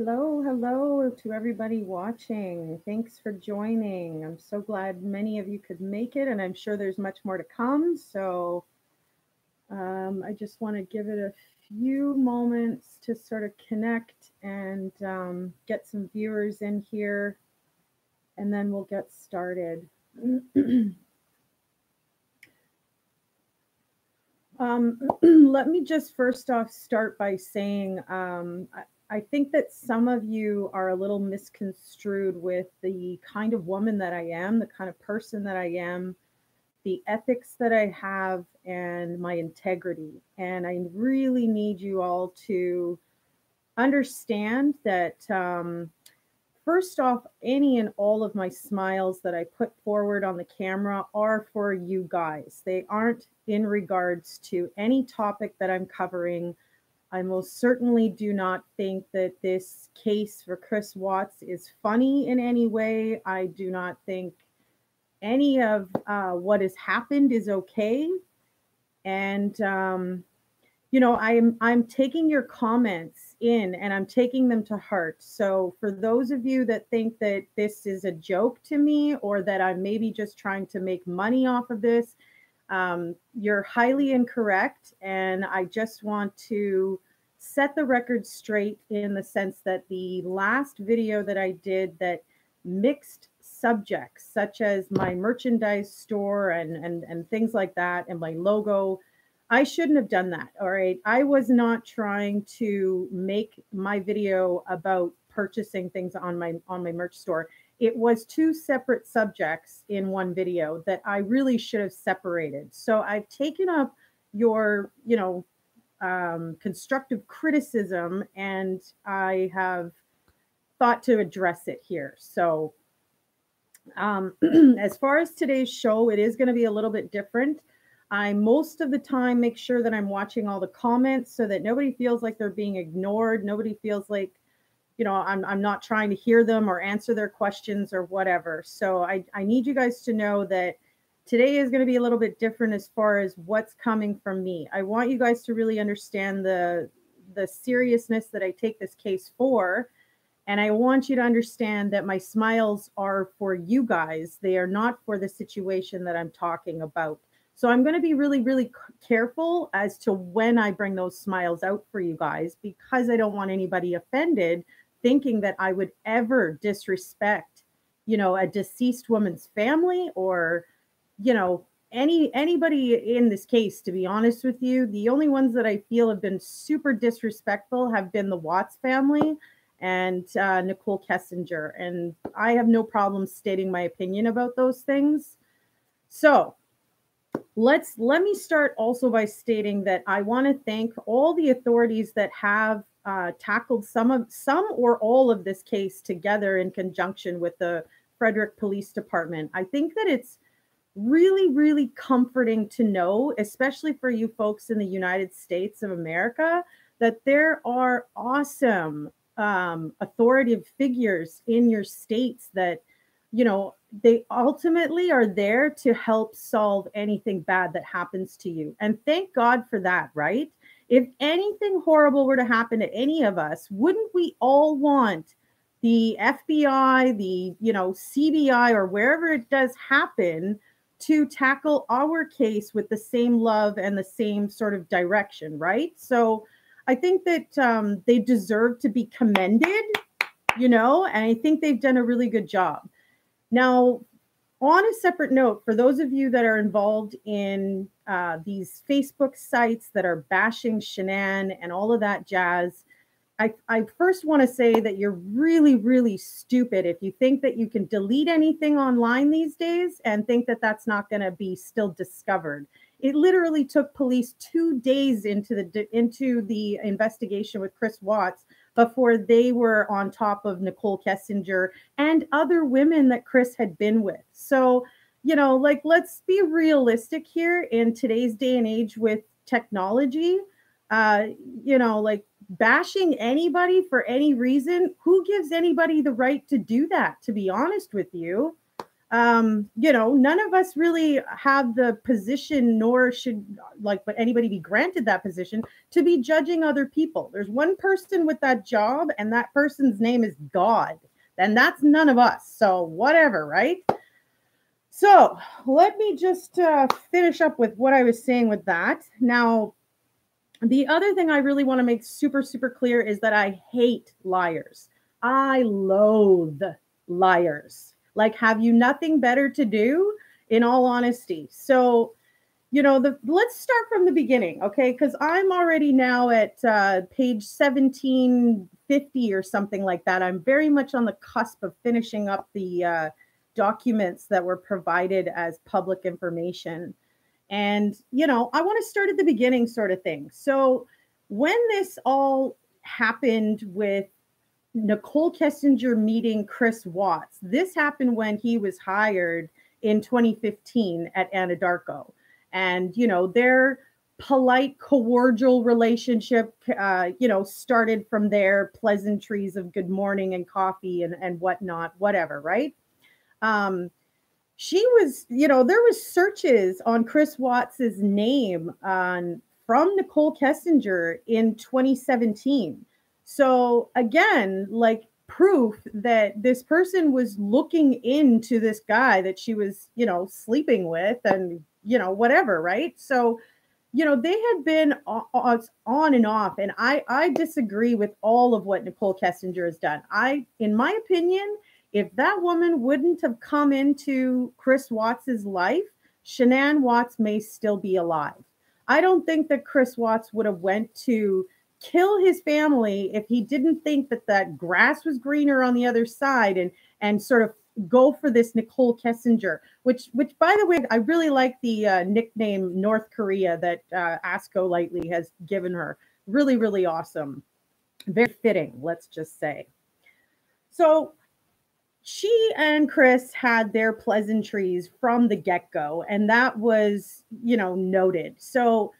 Hello to everybody watching. Thanks for joining. I'm so glad many of you could make it, and I'm sure there's much more to come. So I just want to give it a few moments to sort of connect and get some viewers in here, and then we'll get started. Let me just first off start by saying I think that some of you are a little misconstrued with the kind of woman that I am, the kind of person that I am, the ethics that I have, and my integrity. And I really need you all to understand that first off, any and all of my smiles that I put forward on the camera are for you guys. They aren't in regards to any topic that I'm covering. I most certainly do not think that this case for Chris Watts is funny in any way. I do not think any of what has happened is okay. And I'm taking your comments in and I'm taking them to heart. So for those of you that think that this is a joke to me or that I'm maybe just trying to make money off of this, you're highly incorrect. And I just want to set the record straight in the sense that the last video that I did that mixed subjects such as my merchandise store and things like that and my logo, I shouldn't have done that. All right. I was not trying to make my video about purchasing things on my merch store. It was two separate subjects in one video that I really should have separated. So I've taken up your, constructive criticism and I have thought to address it here. So as far as today's show, it is going to be a little bit different. I most of the time make sure that I'm watching all the comments so that nobody feels like they're being ignored. Nobody feels like, I'm not trying to hear them or answer their questions or whatever. So I need you guys to know that today is going to be a little bit different as far as what's coming from me. I want you guys to really understand the seriousness that I take this case for. And I want you to understand that my smiles are for you guys. They are not for the situation that I'm talking about. So I'm going to be really, really careful as to when I bring those smiles out for you guys, because I don't want anybody offended thinking that I would ever disrespect, a deceased woman's family or, anybody in this case. To be honest with you, the only ones that I feel have been super disrespectful have been the Watts family and Nicole Kessinger. And I have no problem stating my opinion about those things. So let me start also by stating that I want to thank all the authorities that have tackled some or all of this case together in conjunction with the Frederick Police Department. I think that it's really, really comforting to know, especially for you folks in the United States of America, that there are awesome authoritative figures in your states that, they ultimately are there to help solve anything bad that happens to you. And thank God for that, right? If anything horrible were to happen to any of us, wouldn't we all want the FBI, the, CBI, or wherever it does happen to tackle our case with the same love and the same sort of direction, right? So I think that they deserve to be commended, and I think they've done a really good job. Now, on a separate note, for those of you that are involved in these Facebook sites that are bashing Shanann and all of that jazz, I first want to say that you're really, really stupid if you think that you can delete anything online these days and think that that's not going to be still discovered. It literally took police 2 days into the investigation with Chris Watts before they were on top of Nicole Kessinger and other women that Chris had been with. So, let's be realistic here in today's day and age with technology. Bashing anybody for any reason, who gives anybody the right to do that, to be honest with you? None of us really have the position, nor should but anybody be granted that position to be judging other people. There's one person with that job, and that person's name is God. And that's none of us. So whatever, right? So let me just finish up with what I was saying with that. Now, the other thing I really want to make super, super clear is that I hate liars. I loathe liars. Like, have you nothing better to do? In all honesty. So, let's start from the beginning, okay? Because I'm already now at page 1750 or something like that. I'm very much on the cusp of finishing up the documents that were provided as public information. And, I want to start at the beginning sort of thing. So when this all happened with Nicole Kessinger meeting Chris Watts, this happened when he was hired in 2015 at Anadarko. And, their polite, cordial relationship, started from there, pleasantries of good morning and coffee and whatnot, whatever, right? She was, there was searches on Chris Watts's name from Nicole Kessinger in 2017. So again, like proof that this person was looking into this guy that she was, sleeping with and, whatever, right? So, they had been on and off. And I disagree with all of what Nicole Kessinger has done. In my opinion, if that woman wouldn't have come into Chris Watts's life, Shanann Watts may still be alive. I don't think that Chris Watts would have went to kill his family if he didn't think that grass was greener on the other side and sort of go for this Nicole Kessinger, which by the way, I really like the nickname North Korea that Ask Lightly has given her. Really, really awesome. Very fitting, let's just say. So she and Chris had their pleasantries from the get-go, and that was, noted. So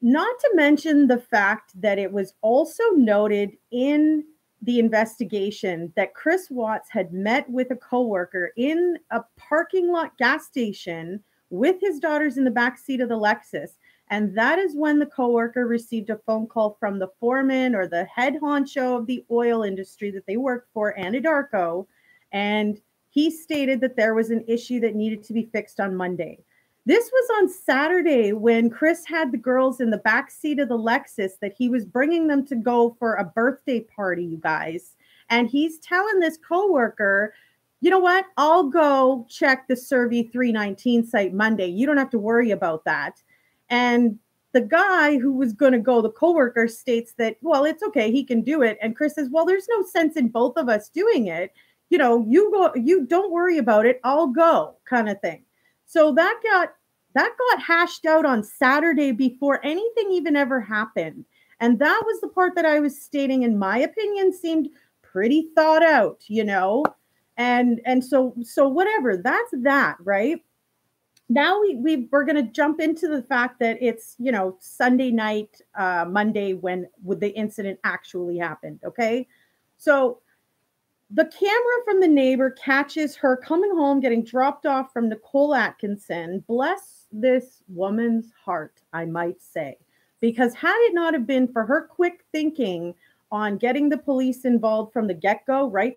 not to mention the fact that it was also noted in the investigation that Chris Watts had met with a coworker in a parking lot gas station with his daughters in the back seat of the Lexus. And that is when the coworker received a phone call from the foreman or the head honcho of the oil industry that they worked for, Anadarko. And he stated that there was an issue that needed to be fixed on Monday. This was on Saturday when Chris had the girls in the back seat of the Lexus that he was bringing them to go for a birthday party, you guys. And he's telling this coworker, you know what? I'll go check the Survey 319 site Monday. You don't have to worry about that. And the guy who was going to go, the coworker, states that, well, it's okay. He can do it. And Chris says, well, there's no sense in both of us doing it. You go, you don't worry about it. I'll go, kind of thing. So that got hashed out on Saturday before anything even ever happened. And that was the part that I was stating, in my opinion, seemed pretty thought out, and so whatever, that's that, right? Now we're going to jump into the fact that it's, Sunday night, Monday, when the incident actually happened. Okay. So the camera from the neighbor catches her coming home, getting dropped off from Nicole Atkinson. Bless this woman's heart, I might say, because had it not have been for her quick thinking on getting the police involved from the get-go, right?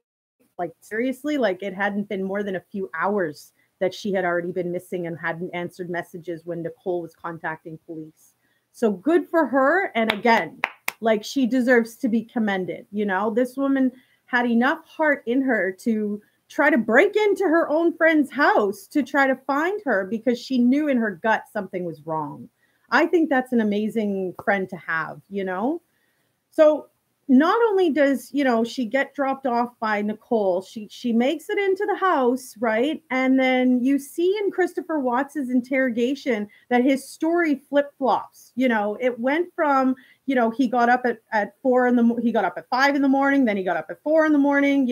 Like seriously, like it hadn't been more than a few hours that she had already been missing and hadn't answered messages when Nicole was contacting police. So good for her. And again, like she deserves to be commended. This woman had enough heart in her to try to break into her own friend's house to try to find her because she knew in her gut something was wrong. I think that's an amazing friend to have, So not only does, she get dropped off by Nicole, she makes it into the house, right? And then you see in Christopher Watts's interrogation that his story flip-flops. It went from, he got up at 4 he got up at 5 in the morning, then he got up at 4 in the morning,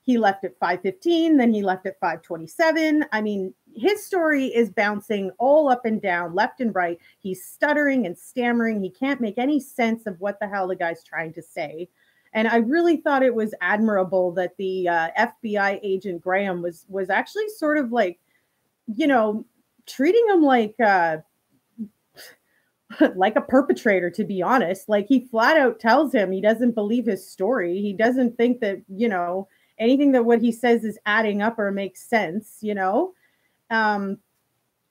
he left at 5:15, then he left at 5:27. I mean, his story is bouncing all up and down, left and right. He's stuttering and stammering. He can't make any sense of what the hell the guy's trying to say. And I really thought it was admirable that the FBI agent Graham was actually sort of like, you know, treating him like a perpetrator, to be honest. Like, he flat out tells him he doesn't believe his story. He doesn't think that, anything that what he says is adding up or makes sense. Um,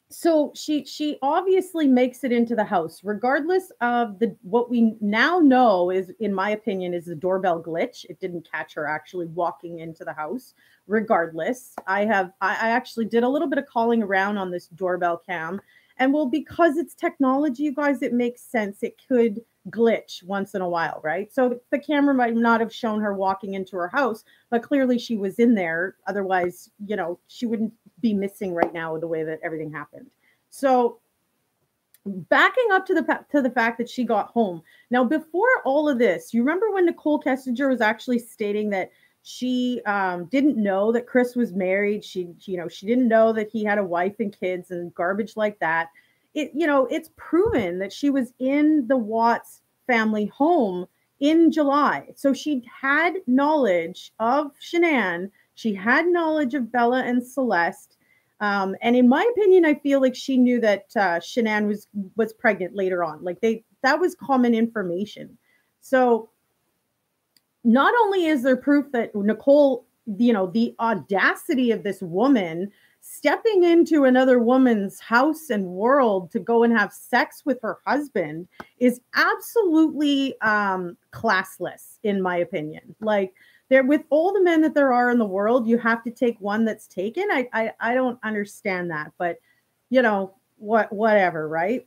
so she obviously makes it into the house, regardless of what we now know is, in my opinion, is the doorbell glitch. It didn't catch her actually walking into the house. Regardless, I actually did a little bit of calling around on this doorbell cam, and well, because it's technology, you guys, it makes sense. It could glitch once in a while, right? So the camera might not have shown her walking into her house, but clearly she was in there. Otherwise, she wouldn't be missing right now the way that everything happened. So backing up to the fact that she got home. Now, before all of this, you remember when Nicole Kessinger was actually stating that she didn't know that Chris was married. She didn't know that he had a wife and kids and garbage like that. It's proven that she was in the Watts family home in July. So she had knowledge of Shanann. She had knowledge of Bella and Celeste. And in my opinion, I feel like she knew that Shanann was pregnant later on. Like, that was common information. So not only is there proof that Nicole, the audacity of this woman stepping into another woman's house and world to go and have sex with her husband is absolutely classless, in my opinion. Like, with all the men that there are in the world, you have to take one that's taken. I don't understand that, but whatever, right?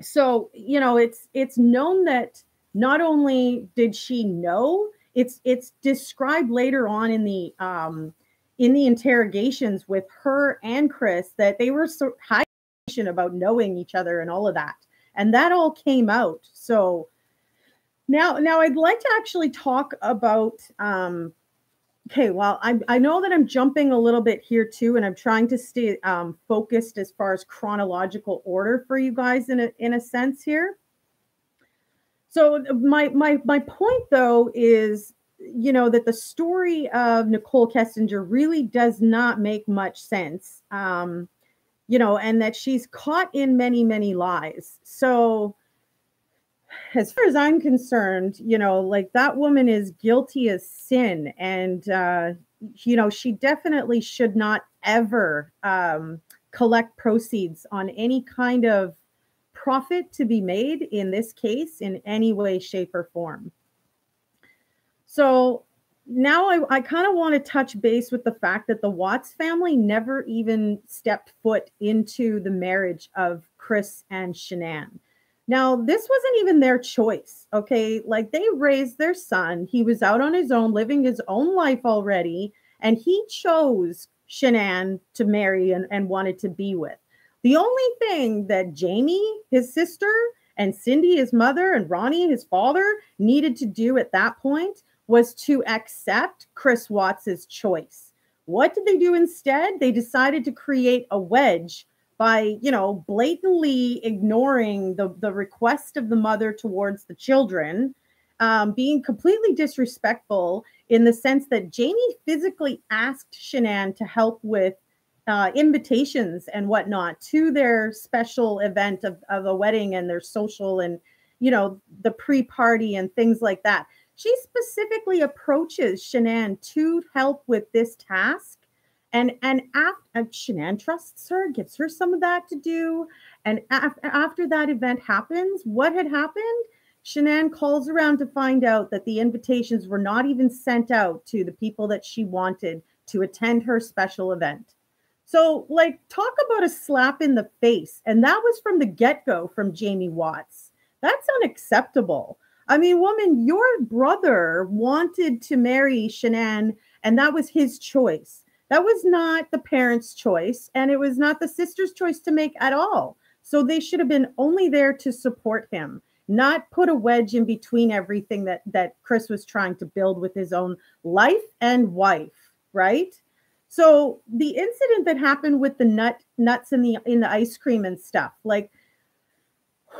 So, it's known that not only did she know, it's described later on in the interrogations with her and Chris that they were so high about knowing each other and all of that. And that all came out. So now I'd like to actually talk about okay, well, I know that I'm jumping a little bit here too, and I'm trying to stay focused as far as chronological order for you guys in a sense here. So my point though is, that the story of Nicole Kessinger really does not make much sense, and that she's caught in many, many lies. So as far as I'm concerned, like, that woman is guilty as sin, and she definitely should not ever collect proceeds on any kind of profit to be made in this case in any way, shape, or form. So now I kind of want to touch base with the fact that the Watts family never even stepped foot into the marriage of Chris and Shanann. Now, this wasn't even their choice, okay? Like, they raised their son. He was out on his own, living his own life already, and he chose Shanann to marry and wanted to be with. The only thing that Jamie, his sister, and Cindy, his mother, and Ronnie, his father, needed to do at that point was to accept Chris Watts's choice. What did they do instead? They decided to create a wedge by, blatantly ignoring the request of the mother towards the children, being completely disrespectful in the sense that Jamie physically asked Shanann to help with invitations and whatnot to their special event of a wedding and their social and, the pre-party and things like that. She specifically approaches Shanann to help with this task. And after Shanann trusts her, gives her some of that to do. And after that event happens, what had happened? Shanann calls around to find out that the invitations were not even sent out to the people that she wanted to attend her special event. So, like, talk about a slap in the face. And that was from the get-go from Jamie Watts. That's unacceptable. I mean, woman, your brother wanted to marry Shanann, and that was his choice. That was not the parents' choice, and it was not the sister's choice to make at all. So they should have been only there to support him, not put a wedge in between everything that Chris was trying to build with his own life and wife, right? So the incident that happened with the nuts in the ice cream and stuff, like,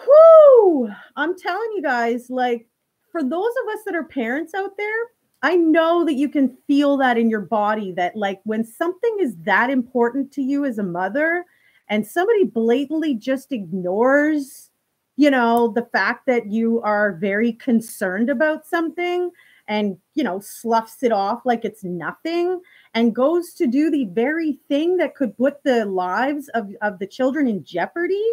whoo, I'm telling you guys, like, for those of us that are parents out there, I know that you can feel that in your body, that like when something is that important to you as a mother and somebody blatantly just ignores, the fact that you are very concerned about something and, sloughs it off like it's nothing and goes to do the very thing that could put the lives of the children in jeopardy.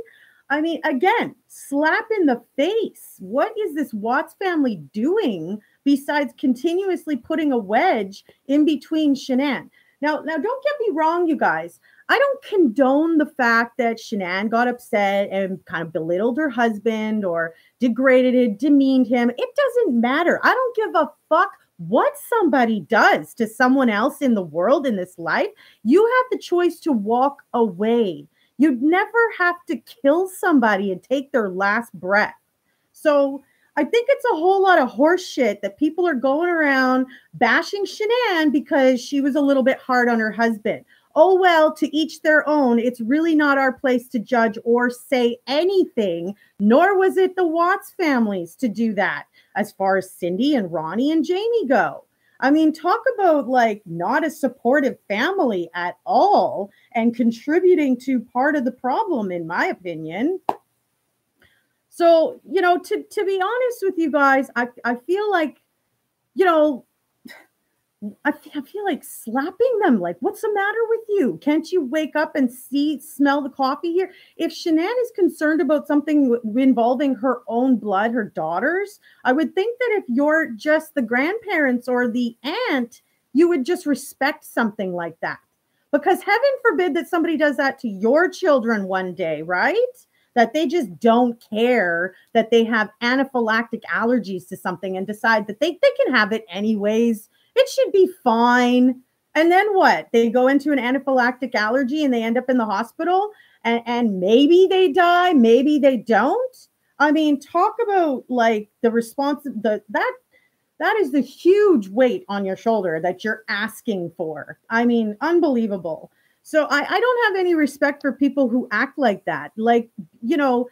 I mean, again, slap in the face. What is this Watts family doing besides continuously putting a wedge in between Shanann? Now, don't get me wrong, you guys. I don't condone the fact that Shanann got upset and kind of belittled her husband or degraded it, demeaned him. It doesn't matter. I don't give a fuck what somebody does to someone else in the world, in this life. You have the choice to walk away. You'd never have to kill somebody and take their last breath. So I think it's a whole lot of horse shit that people are going around bashing Shanann because she was a little bit hard on her husband. Oh, well, to each their own. It's really not our place to judge or say anything, nor was it the Watts families to do that as far as Cindy and Ronnie and Jamie go. I mean, talk about like not a supportive family at all and contributing to part of the problem, in my opinion. So, to be honest with you guys, I feel like, I feel like slapping them. Like, what's the matter with you? Can't you wake up and smell the coffee here? If Shanann is concerned about something involving her own blood, her daughters, I would think that if you're just the grandparents or the aunt, you would just respect something like that. Because heaven forbid that somebody does that to your children one day, right? That they just don't care that they have anaphylactic allergies to something and decide that they can have it anyways. It should be fine. And then what? They go into an anaphylactic allergy and they end up in the hospital and maybe they die, maybe they don't. I mean, talk about like the response, that is the huge weight on your shoulder that you're asking for. I mean, unbelievable. So I don't have any respect for people who act like that. Like, you don't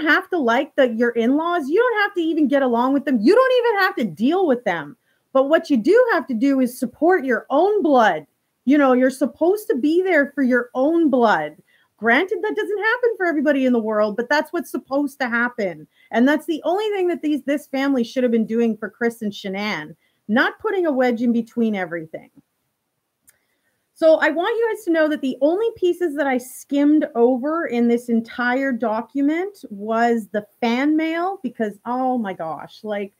have to like your in-laws. You don't have to even get along with them. You don't even have to deal with them. But what you do have to do is support your own blood. You're supposed to be there for your own blood. Granted, that doesn't happen for everybody in the world, but that's what's supposed to happen. And that's the only thing that this family should have been doing for Chris and Shanann, not putting a wedge in between everything. So I want you guys to know that the only pieces that I skimmed over in this entire document was the fan mail, because, oh my gosh, like,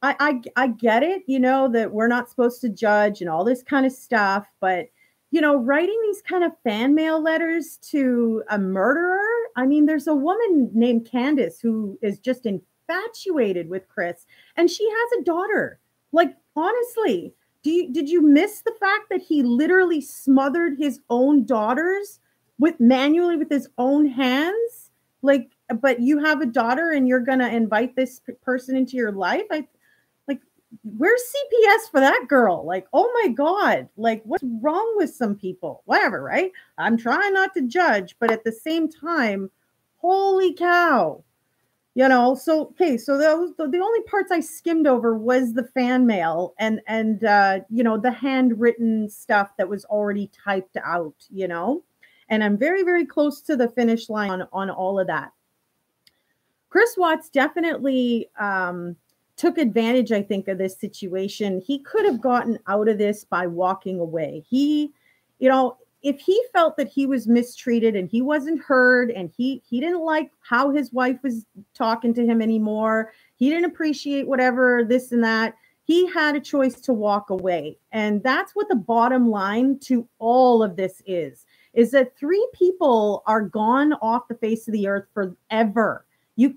I get it, that we're not supposed to judge and all this kind of stuff, but, writing these kind of fan mail letters to a murderer. I mean, there's a woman named Candace who is just infatuated with Chris, and she has a daughter. Like, honestly, did you miss the fact that he literally smothered his own daughters manually with his own hands? Like, but you have a daughter and you're going to invite this person into your life? Where's CPS for that girl? Like, oh my God, like what's wrong with some people? Whatever, right? I'm trying not to judge, but at the same time, holy cow. So the only parts I skimmed over was the fan mail and the handwritten stuff that was already typed out, and I'm very, very close to the finish line on all of that. Chris Watts definitely took advantage, I think, of this situation. He could have gotten out of this by walking away. He, if he felt that he was mistreated and he wasn't heard and he didn't like how his wife was talking to him anymore, he didn't appreciate whatever, this and that, he had a choice to walk away. And that's what the bottom line to all of this is that 3 people are gone off the face of the earth forever.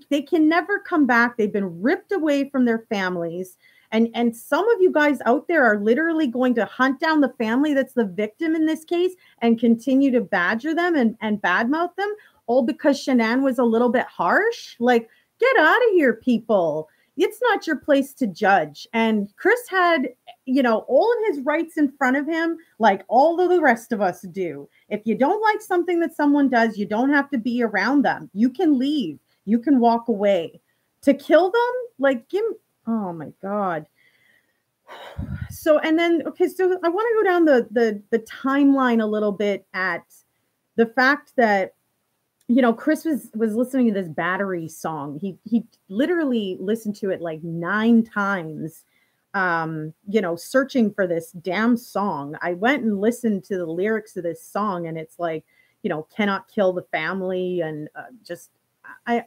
They can never come back. They've been ripped away from their families. And some of you guys out there are literally going to hunt down the family that's the victim in this case and continue to badger them and badmouth them, all because Shanann was a little bit harsh. Like, get out of here, people. It's not your place to judge. And Chris had, all of his rights in front of him, like all of the rest of us do. If you don't like something that someone does, you don't have to be around them. You can leave. You can walk away. To kill them, like, Oh my God. So, and then, okay, so I want to go down the timeline a little bit at the fact that, Chris was listening to this Battery song. He literally listened to it like 9 times, searching for this damn song. I went and listened to the lyrics of this song, and it's like, cannot kill the family, and just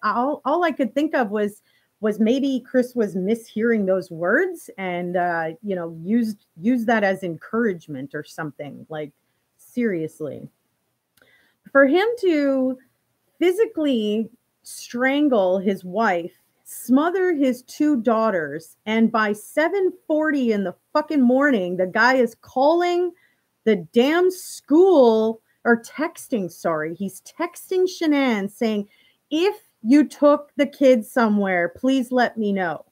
all I could think of was maybe Chris was mishearing those words and used that as encouragement or something. Like, seriously, for him to physically strangle his wife, smother his 2 daughters, and by 7:40 in the fucking morning, the guy is calling the damn school, or texting, sorry. He's texting Shanann saying, if you took the kids somewhere, please let me know.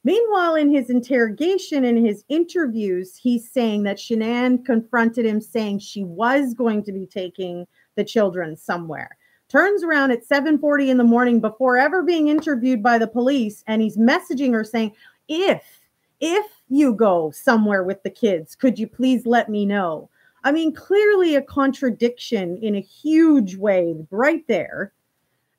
Meanwhile, in his interrogation, in his interviews, he's saying that Shanann confronted him saying she was going to be taking the children somewhere. Turns around at 7:40 in the morning before ever being interviewed by the police, and he's messaging her saying, if you go somewhere with the kids, could you please let me know? I mean, clearly a contradiction in a huge way right there.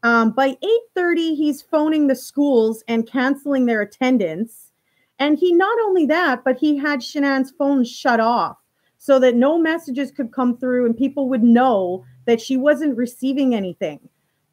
By 8:30, he's phoning the schools and canceling their attendance. And he not only that, but he had Shanann's phone shut off so that no messages could come through and people would know that she wasn't receiving anything.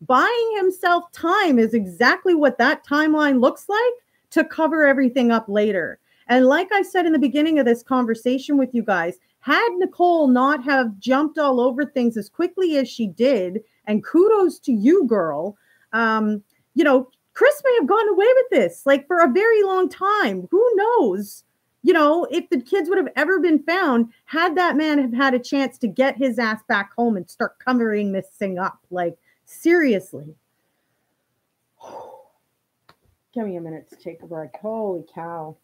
Buying himself time is exactly what that timeline looks like to cover everything up later. And like I said in the beginning of this conversation with you guys, had Nicole not have jumped all over things as quickly as she did, and kudos to you, girl, Chris may have gone away with this like for a very long time. Who knows? If the kids would have ever been found, had that man have had a chance to get his ass back home and start covering this thing up. Like, seriously. Give me a minute to take a break. Holy cow.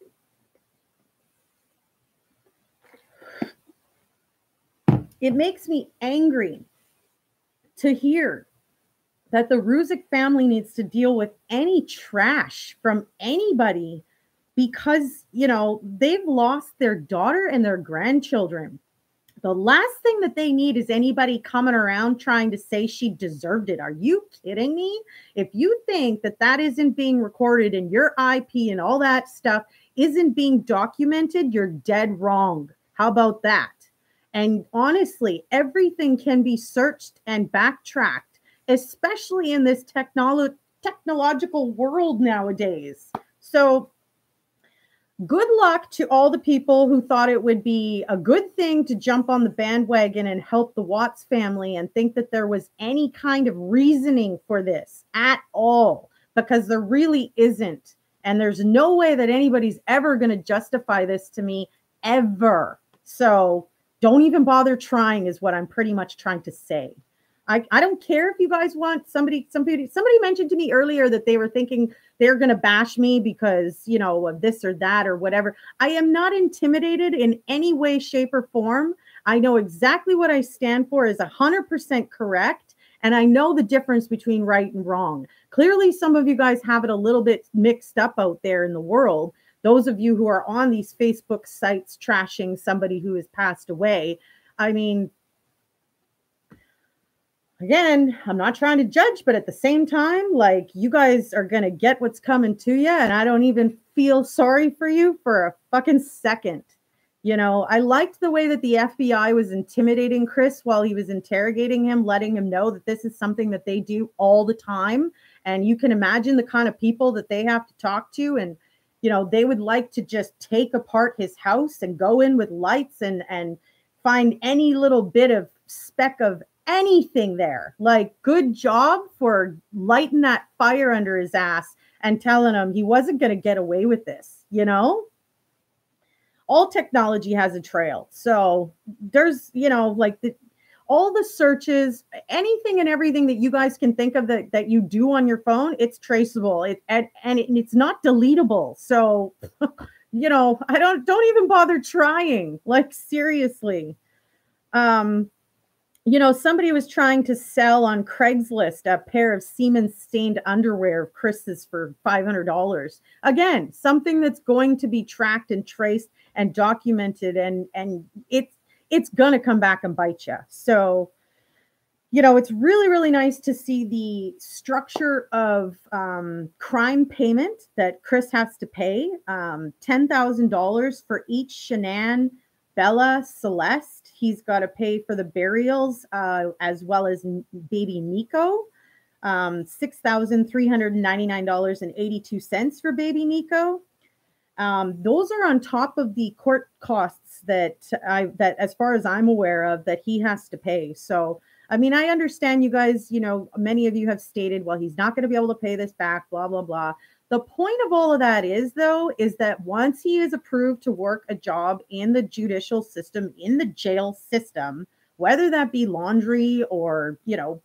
It makes me angry to hear that the Ruzick family needs to deal with any trash from anybody because, they've lost their daughter and their grandchildren. The last thing that they need is anybody coming around trying to say she deserved it. Are you kidding me? If you think that that isn't being recorded and your IP and all that stuff isn't being documented, you're dead wrong. How about that? And honestly, everything can be searched and backtracked, especially in this technological world nowadays. So good luck to all the people who thought it would be a good thing to jump on the bandwagon and help the Watts family and think that there was any kind of reasoning for this at all, because there really isn't. And there's no way that anybody's ever going to justify this to me, ever. So don't even bother trying is what I'm pretty much trying to say. I don't care if you guys want somebody mentioned to me earlier that they were thinking they're going to bash me because, of this or that or whatever. I am not intimidated in any way, shape, or form. I know exactly what I stand for is 100% correct. And I know the difference between right and wrong. Clearly, some of you guys have it a little bit mixed up out there in the world. Those of you who are on these Facebook sites trashing somebody who has passed away. I mean, again, I'm not trying to judge, but at the same time, like, you guys are going to get what's coming to you. And I don't even feel sorry for you for a fucking second. I liked the way that the FBI was intimidating Chris while he was interrogating him, letting him know that this is something that they do all the time. And you can imagine the kind of people that they have to talk to. And, they would like to just take apart his house and go in with lights and find any little bit of speck of anything there. Like, good job for lighting that fire under his ass and telling him he wasn't going to get away with this. All technology has a trail. So there's, all the searches, anything and everything that you guys can think of that you do on your phone, it's traceable. It's not deletable. So, I don't even bother trying. Like, seriously. You know, somebody was trying to sell on Craigslist a pair of semen-stained underwear of Chris's for $500. Again, something that's going to be tracked and traced and documented, and it's gonna come back and bite you. So, you know, it's really, really nice to see the structure of crime payment that Chris has to pay. $10,000 for each Shanann, Bella, Celeste. He's got to pay for the burials as well as baby Niko. $6,399.82 for baby Niko. Those are on top of the court costs that as far as I'm aware of, that he has to pay. So, I mean, I understand you guys, you know, many of you have stated, well, he's not going to be able to pay this back, blah, blah, blah. The point of all of that is, though, is that once he is approved to work a job in the judicial system, in the jail system, whether that be laundry or, you know,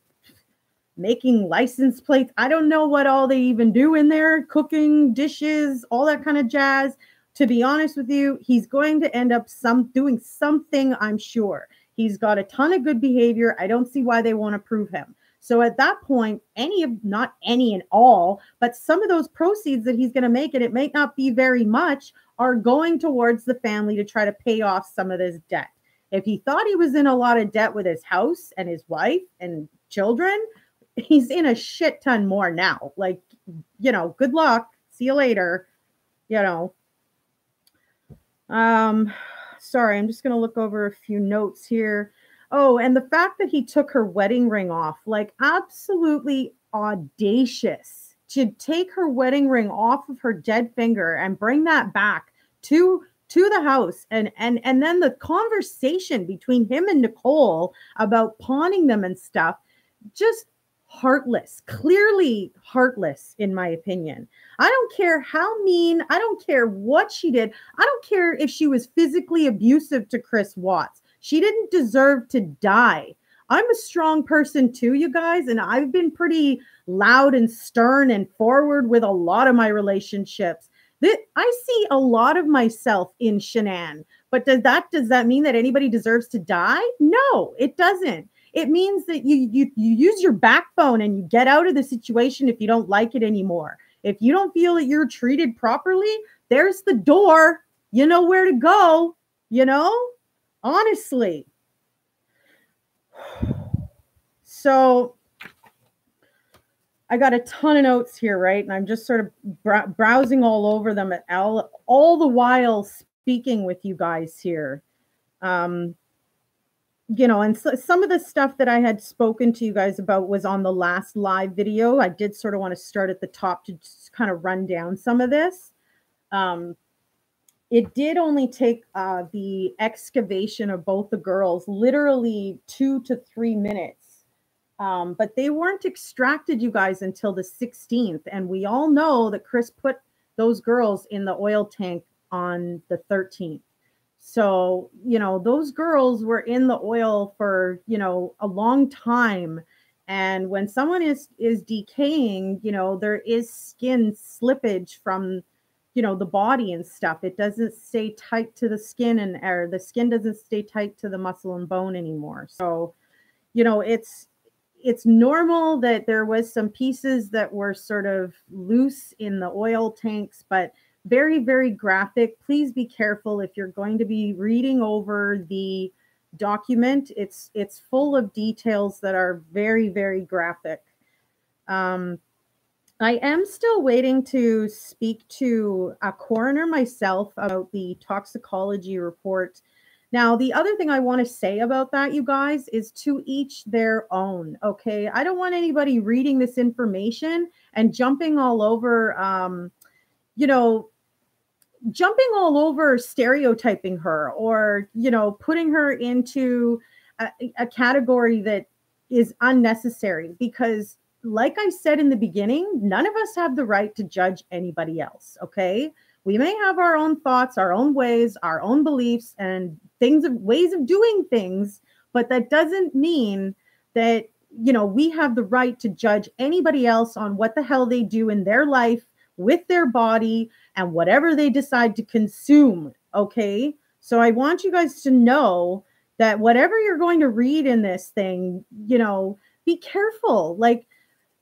making license plates, I don't know what all they even do in there, cooking, dishes, all that kind of jazz. To be honest with you, he's going to end up doing something, I'm sure. He's got a ton of good behavior. I don't see why they won't approve him. So at that point, not any and all, but some of those proceeds that he's going to make, and it may not be very much, are going towards the family to try to pay off some of this debt. If he thought he was in a lot of debt with his house and his wife and children, he's in a shit ton more now. Like, you know, good luck. See you later. You know. Sorry, I'm just going to look over a few notes here. Oh, and the fact that he took her wedding ring off, like absolutely audacious to take her wedding ring off of her dead finger and bring that back to the house. And then the conversation between him and Nicole about pawning them and stuff, just heartless, clearly heartless, in my opinion. I don't care how mean, I don't care what she did. I don't care if she was physically abusive to Chris Watts. She didn't deserve to die. I'm a strong person too, you guys, and I've been pretty loud and stern and forward with a lot of my relationships. I see a lot of myself in Shanann, but does that mean that anybody deserves to die? No, it doesn't. It means that you use your backbone and you get out of the situation if you don't like it anymore. If you don't feel that you're treated properly, there's the door. You know where to go, you know? Honestly. So I got a ton of notes here, right? And I'm just sort of browsing all over them all the while speaking with you guys here. You know, and so some of the stuff that I had spoken to you guys about was on the last live video. I did sort of want to start at the top to just kind of run down some of this. It did only take the excavation of both the girls literally 2 to 3 minutes. But they weren't extracted, you guys, until the 16th. And we all know that Chris put those girls in the oil tank on the 13th. So, you know, those girls were in the oil for, you know, a long time. And when someone is decaying, you know, there is skin slippage from, you know, the body and stuff. It doesn't stay tight to the skin, or the skin doesn't stay tight to the muscle and bone anymore. So, you know, it's normal that there was some pieces that were sort of loose in the oil tanks, but very, very graphic. Please be careful if you're going to be reading over the document. It's full of details that are very, very graphic. I am still waiting to speak to a coroner myself about the toxicology report. Now, the other thing I want to say about that, you guys, is to each their own, okay? I don't want anybody reading this information and jumping all over, you know, stereotyping her, or, you know, putting her into a category that is unnecessary. Because like I said in the beginning, none of us have the right to judge anybody else, okay? We may have our own thoughts, our own ways, our own beliefs, and ways of doing things, but that doesn't mean that, you know, we have the right to judge anybody else on what the hell they do in their life with their body and whatever they decide to consume, okay? So I want you guys to know that whatever you're going to read in this thing, you know, be careful. Like,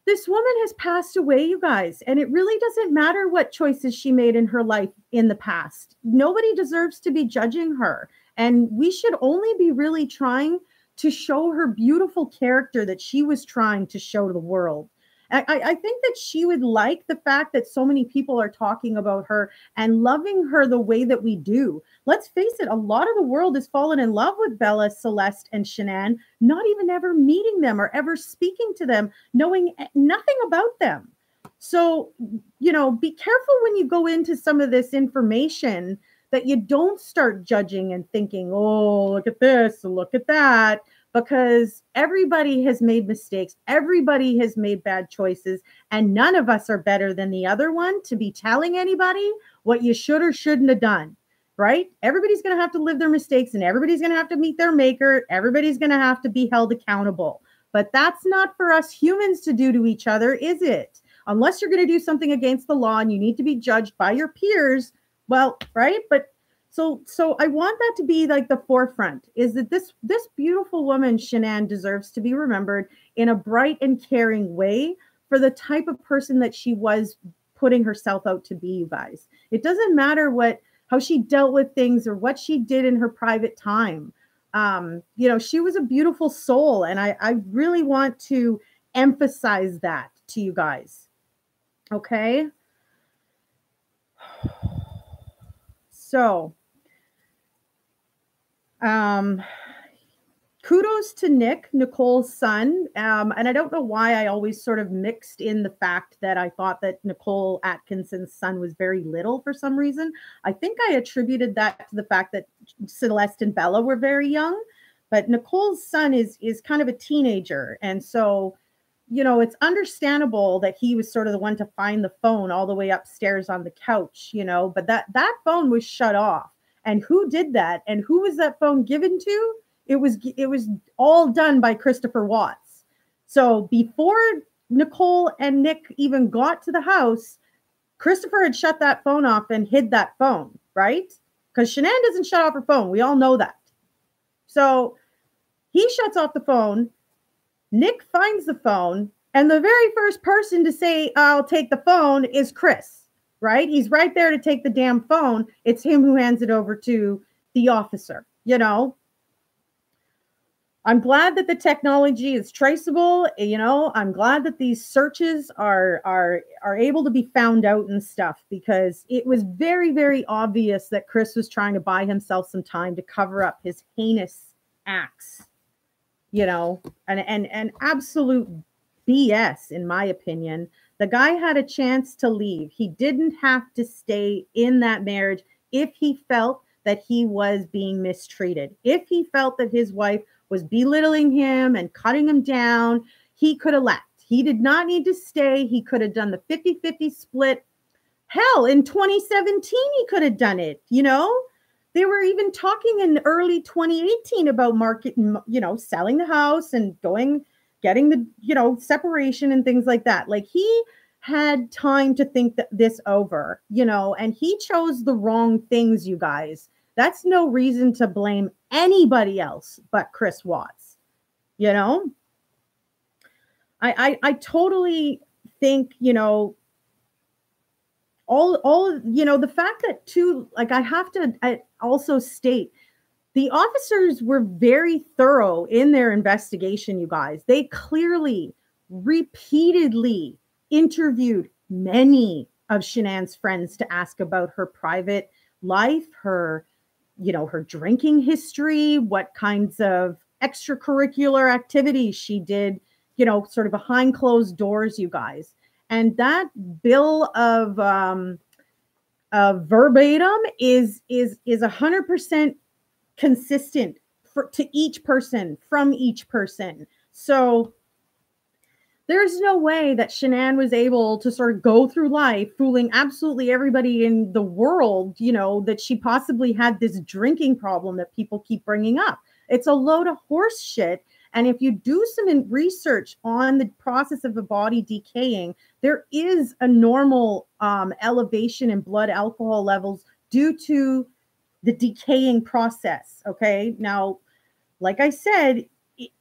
this woman has passed away, you guys, and it really doesn't matter what choices she made in her life in the past. Nobody deserves to be judging her. And we should only be really trying to show her beautiful character that she was trying to show to the world. I think that she would like the fact that so many people are talking about her and loving her the way that we do. Let's face it, a lot of the world has fallen in love with Bella, Celeste, and Shanann, not even ever meeting them or ever speaking to them, knowing nothing about them. So, you know, be careful when you go into some of this information that you don't start judging and thinking, oh, look at this, look at that, because everybody has made mistakes. Everybody has made bad choices, and none of us are better than the other one to be telling anybody what you should or shouldn't have done, right? Everybody's going to have to live their mistakes, and everybody's going to have to meet their maker. Everybody's going to have to be held accountable. But that's not for us humans to do to each other, is it? Unless you're going to do something against the law and you need to be judged by your peers, well, right? But so I want that to be like the forefront, is that this beautiful woman, Shanann, deserves to be remembered in a bright and caring way for the type of person that she was putting herself out to be, you guys. It doesn't matter how she dealt with things or what she did in her private time. You know, she was a beautiful soul, and I really want to emphasize that to you guys. Okay? So, kudos to Nick, Nicole's son. And I don't know why I always sort of mixed in the fact that I thought that Nicole Atkinson's son was very little for some reason. I think I attributed that to the fact that Celeste and Bella were very young, but Nicole's son is kind of a teenager. And so, you know, it's understandable that he was sort of the one to find the phone all the way upstairs on the couch, you know, but that phone was shut off. And who did that? And who was that phone given to? It was all done by Christopher Watts. So before Nicole and Nick even got to the house, Christopher had shut that phone off and hid that phone, right? Because Shanann doesn't shut off her phone. We all know that. So he shuts off the phone. Nick finds the phone. And the very first person to say, I'll take the phone, is Chris. Right? He's right there to take the damn phone. It's him who hands it over to the officer, you know. I'm glad that the technology is traceable, you know. I'm glad that these searches are able to be found out and stuff, because it was very, very obvious that Chris was trying to buy himself some time to cover up his heinous acts, you know, and absolute BS, in my opinion. The guy had a chance to leave. He didn't have to stay in that marriage if he felt that he was being mistreated. If he felt that his wife was belittling him and cutting him down, he could have left. He did not need to stay. He could have done the 50-50 split. Hell, in 2017, he could have done it, you know? They were even talking in early 2018 about marketing, you know, selling the house and getting the, you know, separation and things like that. Like, he had time to think this over, you know, and he chose the wrong things, you guys. That's no reason to blame anybody else but Chris Watts, you know? I totally think, you know, all, you know, the fact that too, like, I also state, the officers were very thorough in their investigation, you guys. They clearly, repeatedly interviewed many of Shanann's friends to ask about her private life, her, you know, her drinking history, what kinds of extracurricular activities she did, you know, sort of behind closed doors, you guys. And that bill of verbatim is 100% consistent to each person, from each person. So there's no way that Shanann was able to sort of go through life fooling absolutely everybody in the world, you know, that she possibly had this drinking problem that people keep bringing up. It's a load of horse shit. And if you do some research on the process of a body decaying, there is a normal elevation in blood alcohol levels due to the decaying process. Okay. Now, like I said,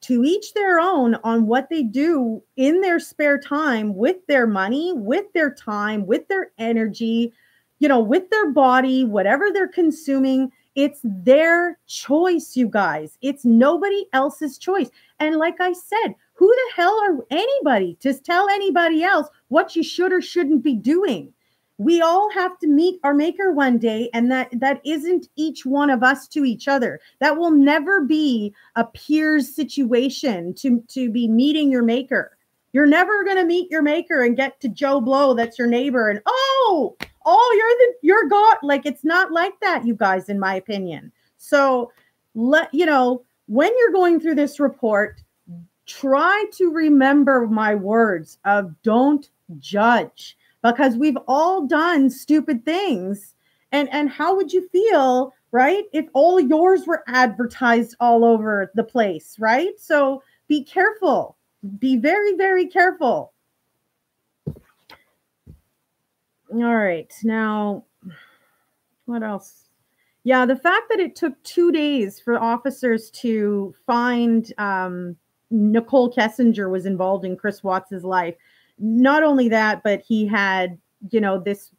to each their own on what they do in their spare time with their money, with their time, with their energy, with their body, whatever they're consuming. It's their choice, you guys. It's nobody else's choice. And like I said, who the hell are anybody to tell anybody else what you should or shouldn't be doing? We all have to meet our maker one day, and that isn't each one of us to each other. That will never be a peers situation to be meeting your maker. You're never going to meet your maker and get to Joe Blow, that's your neighbor, and you're God. Like, it's not like that, you guys, in my opinion. So when you're going through this report, try to remember my words of don't judge, because we've all done stupid things. And how would you feel, right, if all yours were advertised all over the place, right? So be careful. Be very, very careful. All right. Now, what else? Yeah, the fact that it took 2 days for officers to find Nicole Kessinger was involved in Chris Watts' life. Not only that, but he had, this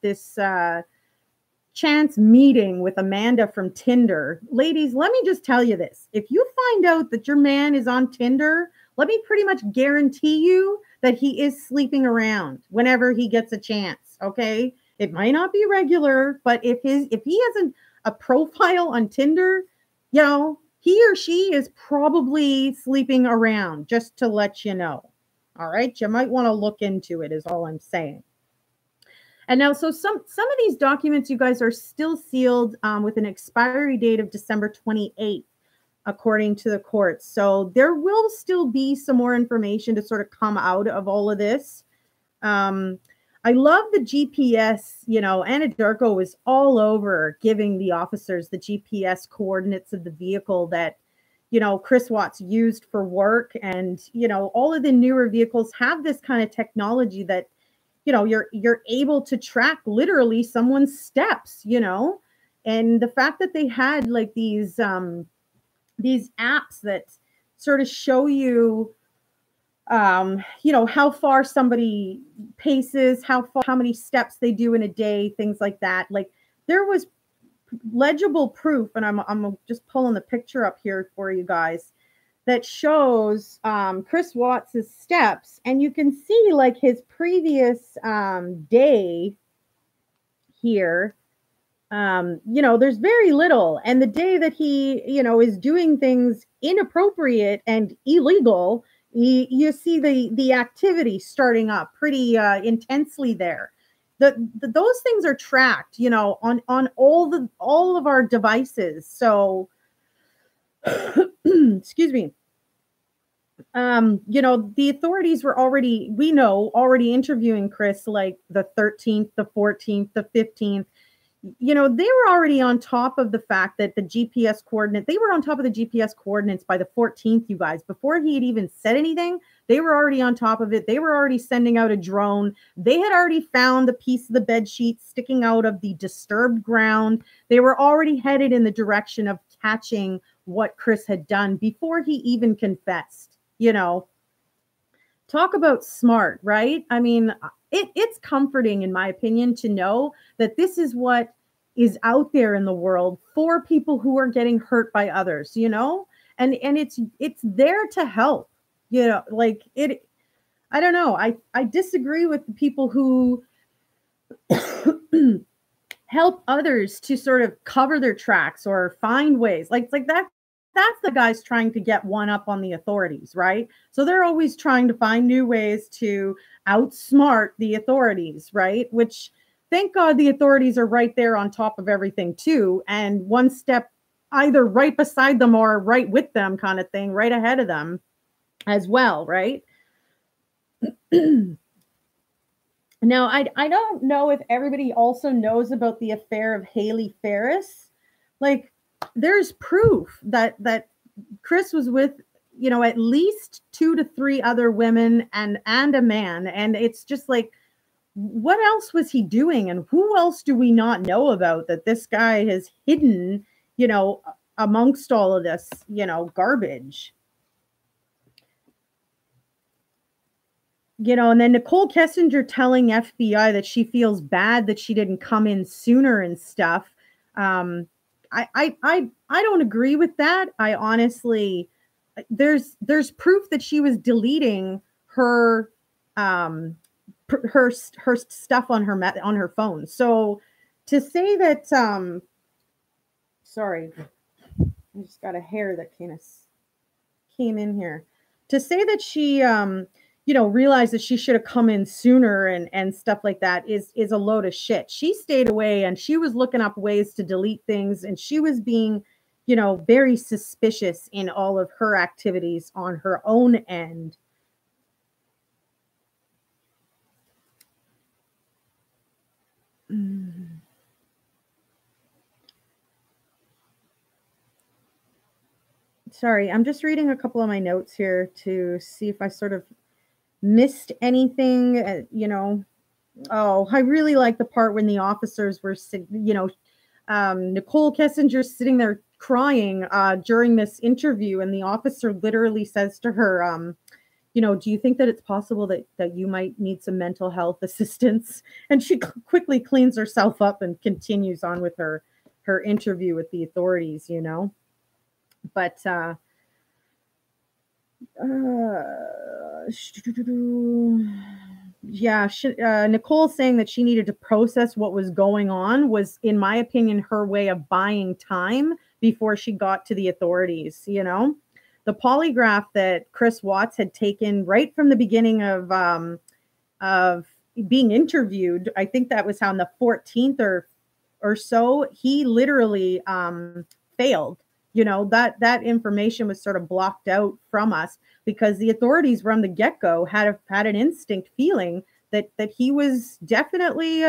chance meeting with Amanda from Tinder. Ladies, let me just tell you this. If you find out that your man is on Tinder, let me pretty much guarantee you that he is sleeping around whenever he gets a chance. Okay. It might not be regular, but if he has a profile on Tinder, he or she is probably sleeping around, just to let you know. All right. You might want to look into it, is all I'm saying. And now, so some of these documents, you guys, are still sealed with an expiry date of December 28th, according to the courts. So there will still be some more information to sort of come out of all of this. I love the GPS, Anna Darko was all over giving the officers the GPS coordinates of the vehicle that, Chris Watts used for work. And, all of the newer vehicles have this kind of technology that, you're able to track literally someone's steps, and the fact that they had like these apps that sort of show you, how far somebody paces, how many steps they do in a day, things like that. Like, there was legible proof, and I'm just pulling the picture up here for you guys, that shows Chris Watts' steps, and you can see like his previous day here. There's very little, and the day that he, is doing things inappropriate and illegal, you see the activity starting up pretty intensely there. Those things are tracked, on all of our devices. So, excuse me. The authorities were already interviewing Chris like the 13th, the 14th, the 15th. They were already on top of the fact that they were on top of the GPS coordinates by the 14th, you guys. Before he had even said anything, they were already on top of it. They were already sending out a drone. They had already found the piece of the bed sheet sticking out of the disturbed ground. They were already headed in the direction of catching what Chris had done before he even confessed. Talk about smart, right? I mean, it's comforting, in my opinion, to know that this is what is out there in the world for people who are getting hurt by others, and it's there to help, like it. I don't know. I disagree with the people who help others to sort of cover their tracks or find ways like that. That's the guys trying to get one up on the authorities, right? So they're always trying to find new ways to outsmart the authorities, right? Which, thank God, the authorities are right there on top of everything too. And one step either right beside them or right with them, kind of thing, right ahead of them as well, right? Now, I don't know if everybody also knows about the affair of Haley Ferris. Like, there's proof that Chris was with, at least 2 to 3 other women and a man. And it's just like, what else was he doing? And who else do we not know about that this guy has hidden, amongst all of this, garbage. And then Nicole Kessinger telling FBI that she feels bad that she didn't come in sooner and stuff. I don't agree with that. I honestly, there's proof that she was deleting her her stuff on her phone. So to say that, sorry, I just got a hair that kind of came in here. To say that she realized that she should have come in sooner and stuff like that is a load of shit. She stayed away and she was looking up ways to delete things, and she was being, very suspicious in all of her activities on her own end. Sorry, I'm just reading a couple of my notes here to see if I sort of missed anything. Oh, I really like the part when the officers were, Nicole Kessinger sitting there crying during this interview, and the officer literally says to her, do you think that it's possible that you might need some mental health assistance? And she quickly cleans herself up and continues on with her interview with the authorities, But yeah, Nicole saying that she needed to process what was going on was, in my opinion, her way of buying time before she got to the authorities. The polygraph that Chris Watts had taken right from the beginning of being interviewed, I think that was on the 14th or so, he literally failed. That information was sort of blocked out from us because the authorities from the get-go had an instinct feeling that he was definitely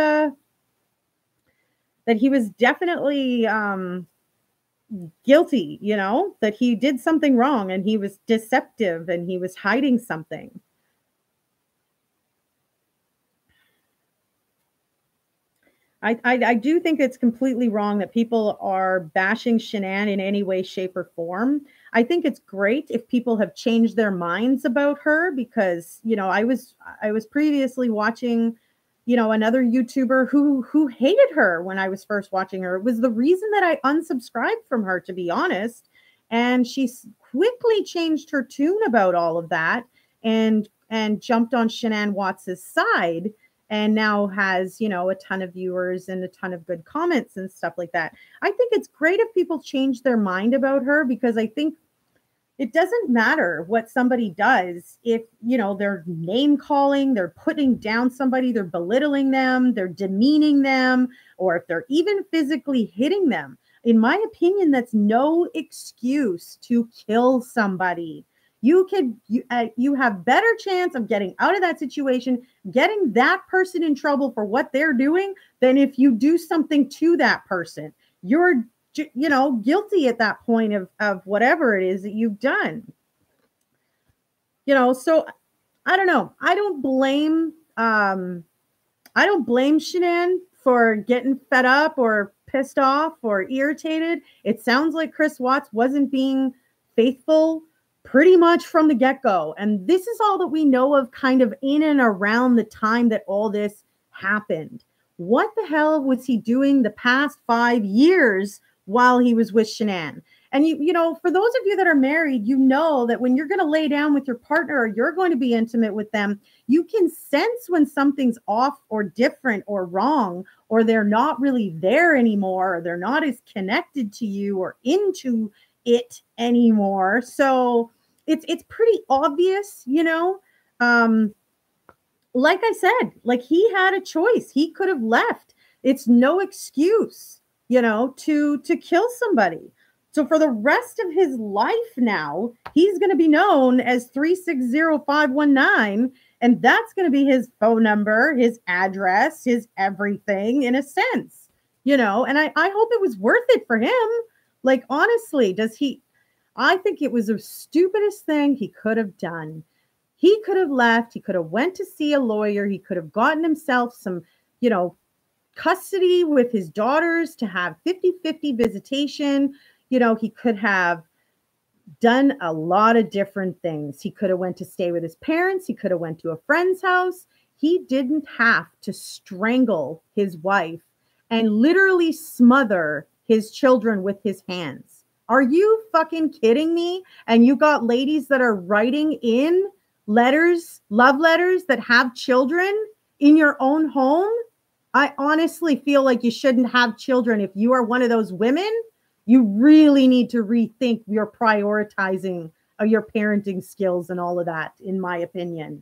guilty, that he did something wrong and he was deceptive and he was hiding something. I do think it's completely wrong that people are bashing Shanann in any way, shape, or form. I think it's great if people have changed their minds about her because, I was previously watching, another YouTuber who hated her when I was first watching her. It was the reason that I unsubscribed from her, to be honest. And she quickly changed her tune about all of that and jumped on Shanann Watts's side, and now has, a ton of viewers and a ton of good comments and stuff like that. I think it's great if people change their mind about her, because I think it doesn't matter what somebody does if, they're name calling, they're putting down somebody, they're belittling them, they're demeaning them, or if they're even physically hitting them. In my opinion, that's no excuse to kill somebody. You have better chance of getting out of that situation, getting that person in trouble for what they're doing, than if you do something to that person. You're, guilty at that point of whatever it is that you've done. So I don't know. I don't blame Shanann for getting fed up or pissed off or irritated. It sounds like Chris Watts wasn't being faithful pretty much from the get-go. And this is all that we know of kind of in and around the time that all this happened. What the hell was he doing the past 5 years while he was with Shanann? And for those of you that are married, that when you're going to lay down with your partner or you're going to be intimate with them, you can sense when something's off or different or wrong, or they're not really there anymore, or they're not as connected to you or into it anymore. So it's pretty obvious, like I said, like he had a choice. He could have left. It's no excuse, to kill somebody. So for the rest of his life now, he's going to be known as 360519, and that's going to be his phone number, his address, his everything, in a sense, and I hope it was worth it for him. Like, honestly, I think it was the stupidest thing he could have done. He could have left. He could have went to see a lawyer. He could have gotten himself some, custody with his daughters to have 50-50 visitation, he could have done a lot of different things. He could have went to stay with his parents. He could have went to a friend's house. He didn't have to strangle his wife and literally smother his children with his hands. Are you fucking kidding me? And you got ladies that are writing in letters, love letters, that have children in your own home? I honestly feel like you shouldn't have children. If you are one of those women, you really need to rethink your prioritizing of your parenting skills and all of that, in my opinion.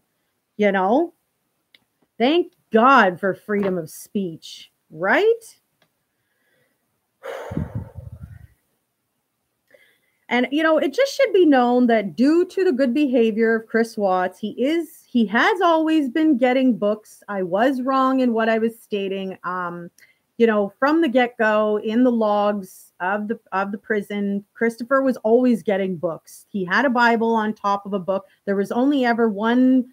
Thank God for freedom of speech, right? And, it just should be known that due to the good behavior of Chris Watts, he has always been getting books. I was wrong in what I was stating. From the get-go, in the logs of the prison, Christopher was always getting books. He had a Bible on top of a book. There was only ever one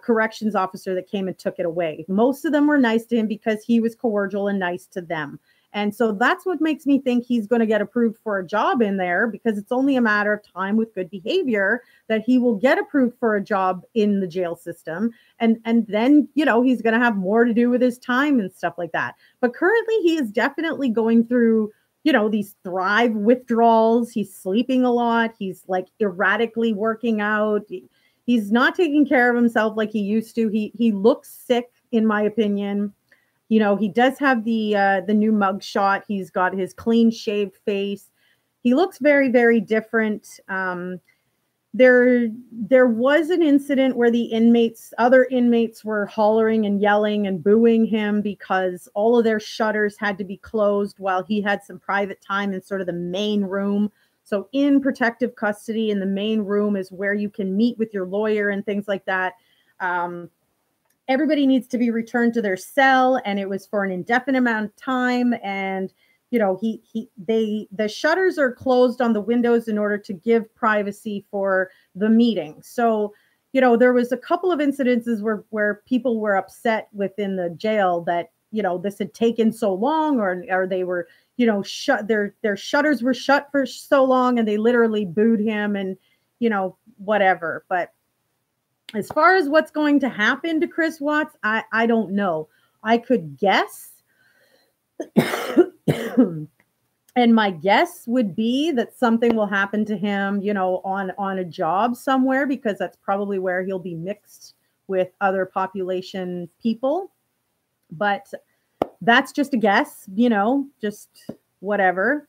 corrections officer that came and took it away. Most of them were nice to him because he was cordial and nice to them. And so that's what makes me think he's going to get approved for a job in there, because it's only a matter of time with good behavior that he will get approved for a job in the jail system. And then, he's going to have more to do with his time and stuff like that. But currently he is definitely going through, these Thrive withdrawals. He's sleeping a lot. He's like erratically working out. He's not taking care of himself like he used to. He looks sick, in my opinion. He does have the new mug shot. He's got his clean shaved face. He looks very, very different. There was an incident where other inmates were hollering and yelling and booing him because all of their shutters had to be closed while he had some private time in sort of the main room. So in protective custody, in the main room is where you can meet with your lawyer and things like that. Everybody needs to be returned to their cell, and it was for an indefinite amount of time. And, the shutters are closed on the windows in order to give privacy for the meeting. So, there was a couple of incidences where people were upset within the jail that, this had taken so long, or they were, shut, their shutters were shut for so long, and they literally booed him and, whatever. But as far as what's going to happen to Chris Watts, I don't know. I could guess. And my guess would be that something will happen to him, on a job somewhere, because that's probably where he'll be mixed with other population people. But that's just a guess, just whatever.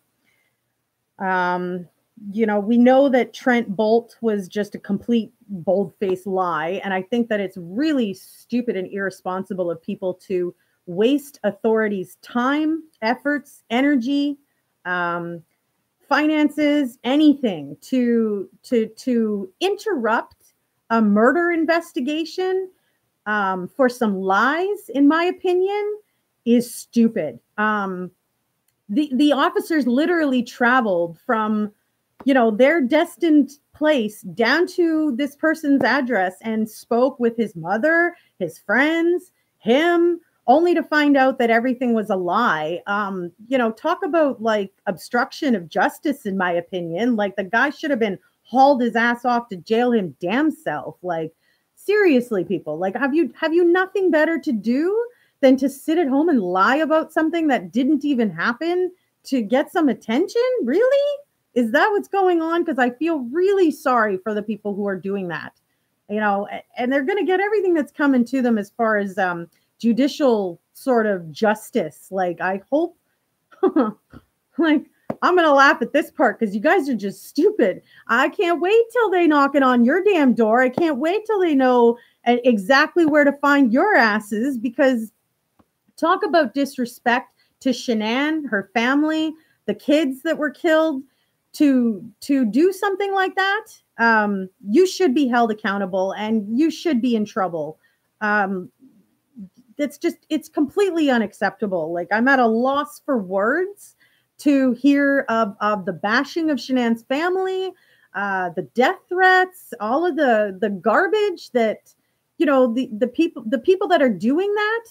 We know that Trent Bolt was just a complete bold-faced lie. And I think that it's really stupid and irresponsible of people to waste authorities' time, efforts, energy, finances, anything to interrupt a murder investigation for some lies, in my opinion, is stupid. The officers literally traveled from their destined place down to this person's address and spoke with his mother, his friends, him, only to find out that everything was a lie. Talk about like obstruction of justice, in my opinion. Like, the guy should have been hauled his ass off to jail him damn self. Like, seriously, people, like, have you nothing better to do than to sit at home and lie about something that didn't even happen to get some attention? Really? Is that what's going on? Because I feel really sorry for the people who are doing that, and they're going to get everything that's coming to them as far as judicial sort of justice. Like, I hope, like, I'm going to laugh at this part because you guys are just stupid. I can't wait till they knock it on your damn door. I can't wait till they know exactly where to find your asses, because talk about disrespect to Shanann, her family, the kids that were killed. To do something like that, you should be held accountable and you should be in trouble. It's completely unacceptable. Like, I'm at a loss for words to hear of the bashing of Shanann's family, the death threats, all of the garbage that, the people that are doing that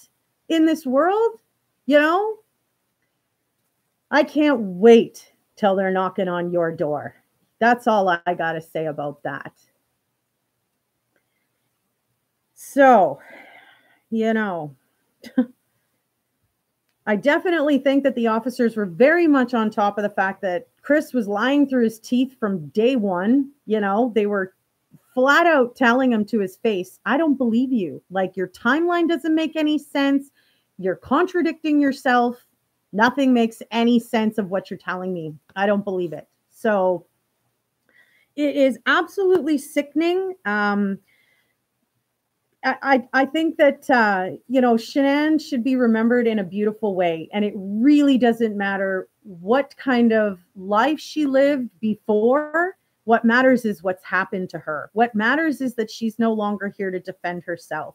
in this world, I can't wait till they're knocking on your door. That's all I got to say about that. So, you know, I definitely think that the officers were very much on top of the fact that Chris was lying through his teeth from day one. You know, they were flat out telling him to his face, I don't believe you. Like, your timeline doesn't make any sense. You're contradicting yourself. Nothing makes any sense of what you're telling me. I don't believe it. So it is absolutely sickening. I think that, you know, Shanann should be remembered in a beautiful way. And it really doesn't matter what kind of life she lived before. What matters is what's happened to her. What matters is that she's no longer here to defend herself.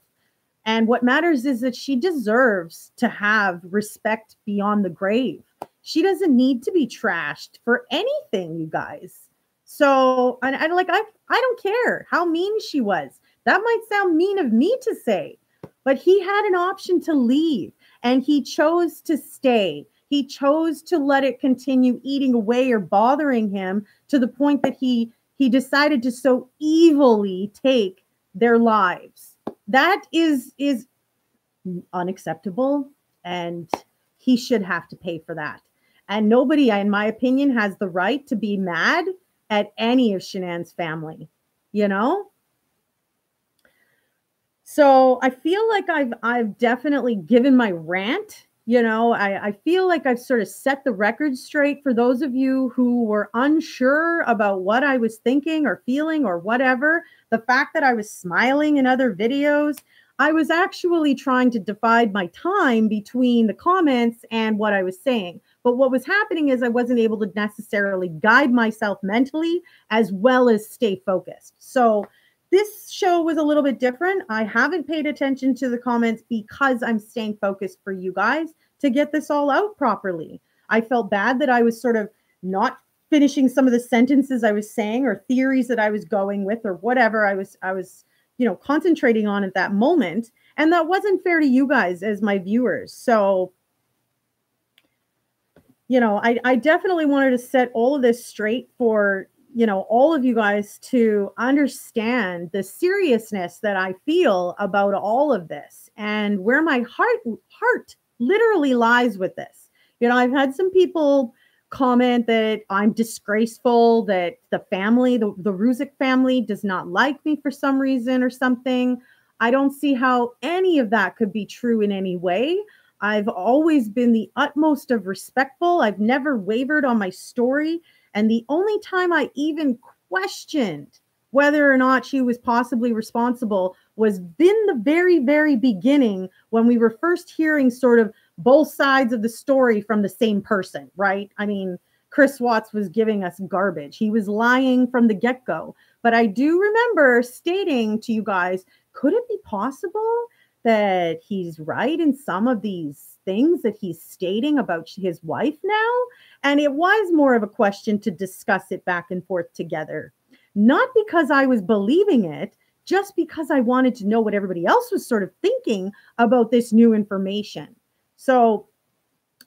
And what matters is that she deserves to have respect beyond the grave. She doesn't need to be trashed for anything, you guys. So I don't care how mean she was. That might sound mean of me to say, but he had an option to leave and he chose to stay. He chose to let it continue eating away or bothering him to the point that he decided to so evilly take their lives. That is unacceptable, and he should have to pay for that. And nobody, in my opinion, has the right to be mad at any of Shanann's family, you know? So I feel like I've definitely given my rant. You know, I feel like I've sort of set the record straight for those of you who were unsure about what I was thinking or feeling or whatever. The fact that I was smiling in other videos, I was actually trying to divide my time between the comments and what I was saying. But what was happening is I wasn't able to necessarily guide myself mentally as well as stay focused. So this show was a little bit different. I haven't paid attention to the comments because I'm staying focused for you guys to get this all out properly. I felt bad that I was sort of not finishing some of the sentences I was saying or theories that I was going with or whatever I was, you know, concentrating on at that moment. And that wasn't fair to you guys as my viewers. So, you know, I definitely wanted to set all of this straight for, you know, all of you guys to understand the seriousness that I feel about all of this and where my heart literally lies with this. You know, I've had some people comment that I'm disgraceful, that the family, the Ruzic family does not like me for some reason or something. I don't see how any of that could be true in any way. I've always been the utmost of respectful. I've never wavered on my story. And the only time I even questioned whether or not she was possibly responsible was in the very, very beginning when we were first hearing sort of both sides of the story from the same person, right? I mean, Chris Watts was giving us garbage. He was lying from the get-go. But I do remember stating to you guys, could it be possible that he's right in some of these things that he's stating about his wife now? And it was more of a question to discuss it back and forth together. Not because I was believing it, just because I wanted to know what everybody else was sort of thinking about this new information. So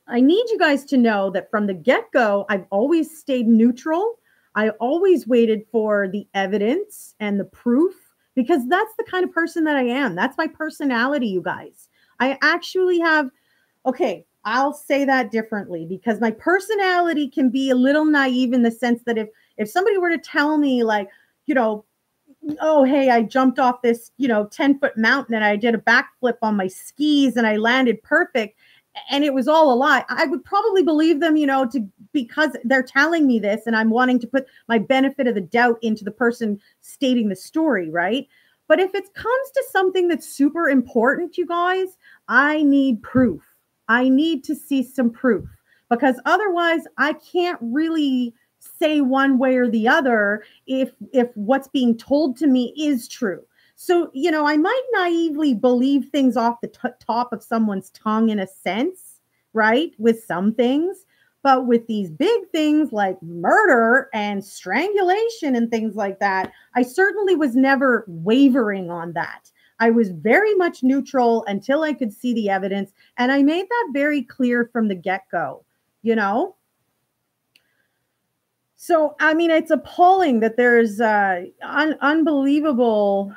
I need you guys to know that from the get-go, I've always stayed neutral. I always waited for the evidence and the proof because that's the kind of person that I am. That's my personality, you guys. I actually have, okay, I'll say that differently because my personality can be a little naive in the sense that if somebody were to tell me like, you know, oh, hey, I jumped off this, you know, 10-foot mountain and I did a backflip on my skis and I landed perfect and it was all a lie, I would probably believe them, you know, because they're telling me this and I'm wanting to put my benefit of the doubt into the person stating the story, right? But if it comes to something that's super important, you guys, I need proof. I need to see some proof because otherwise I can't really say one way or the other if what's being told to me is true. So, you know, I might naively believe things off the top of someone's tongue in a sense, right? With some things, but with these big things like murder and strangulation and things like that, I certainly was never wavering on that. I was very much neutral until I could see the evidence. And I made that very clear from the get-go, you know? So, I mean, it's appalling that there's unbelievable,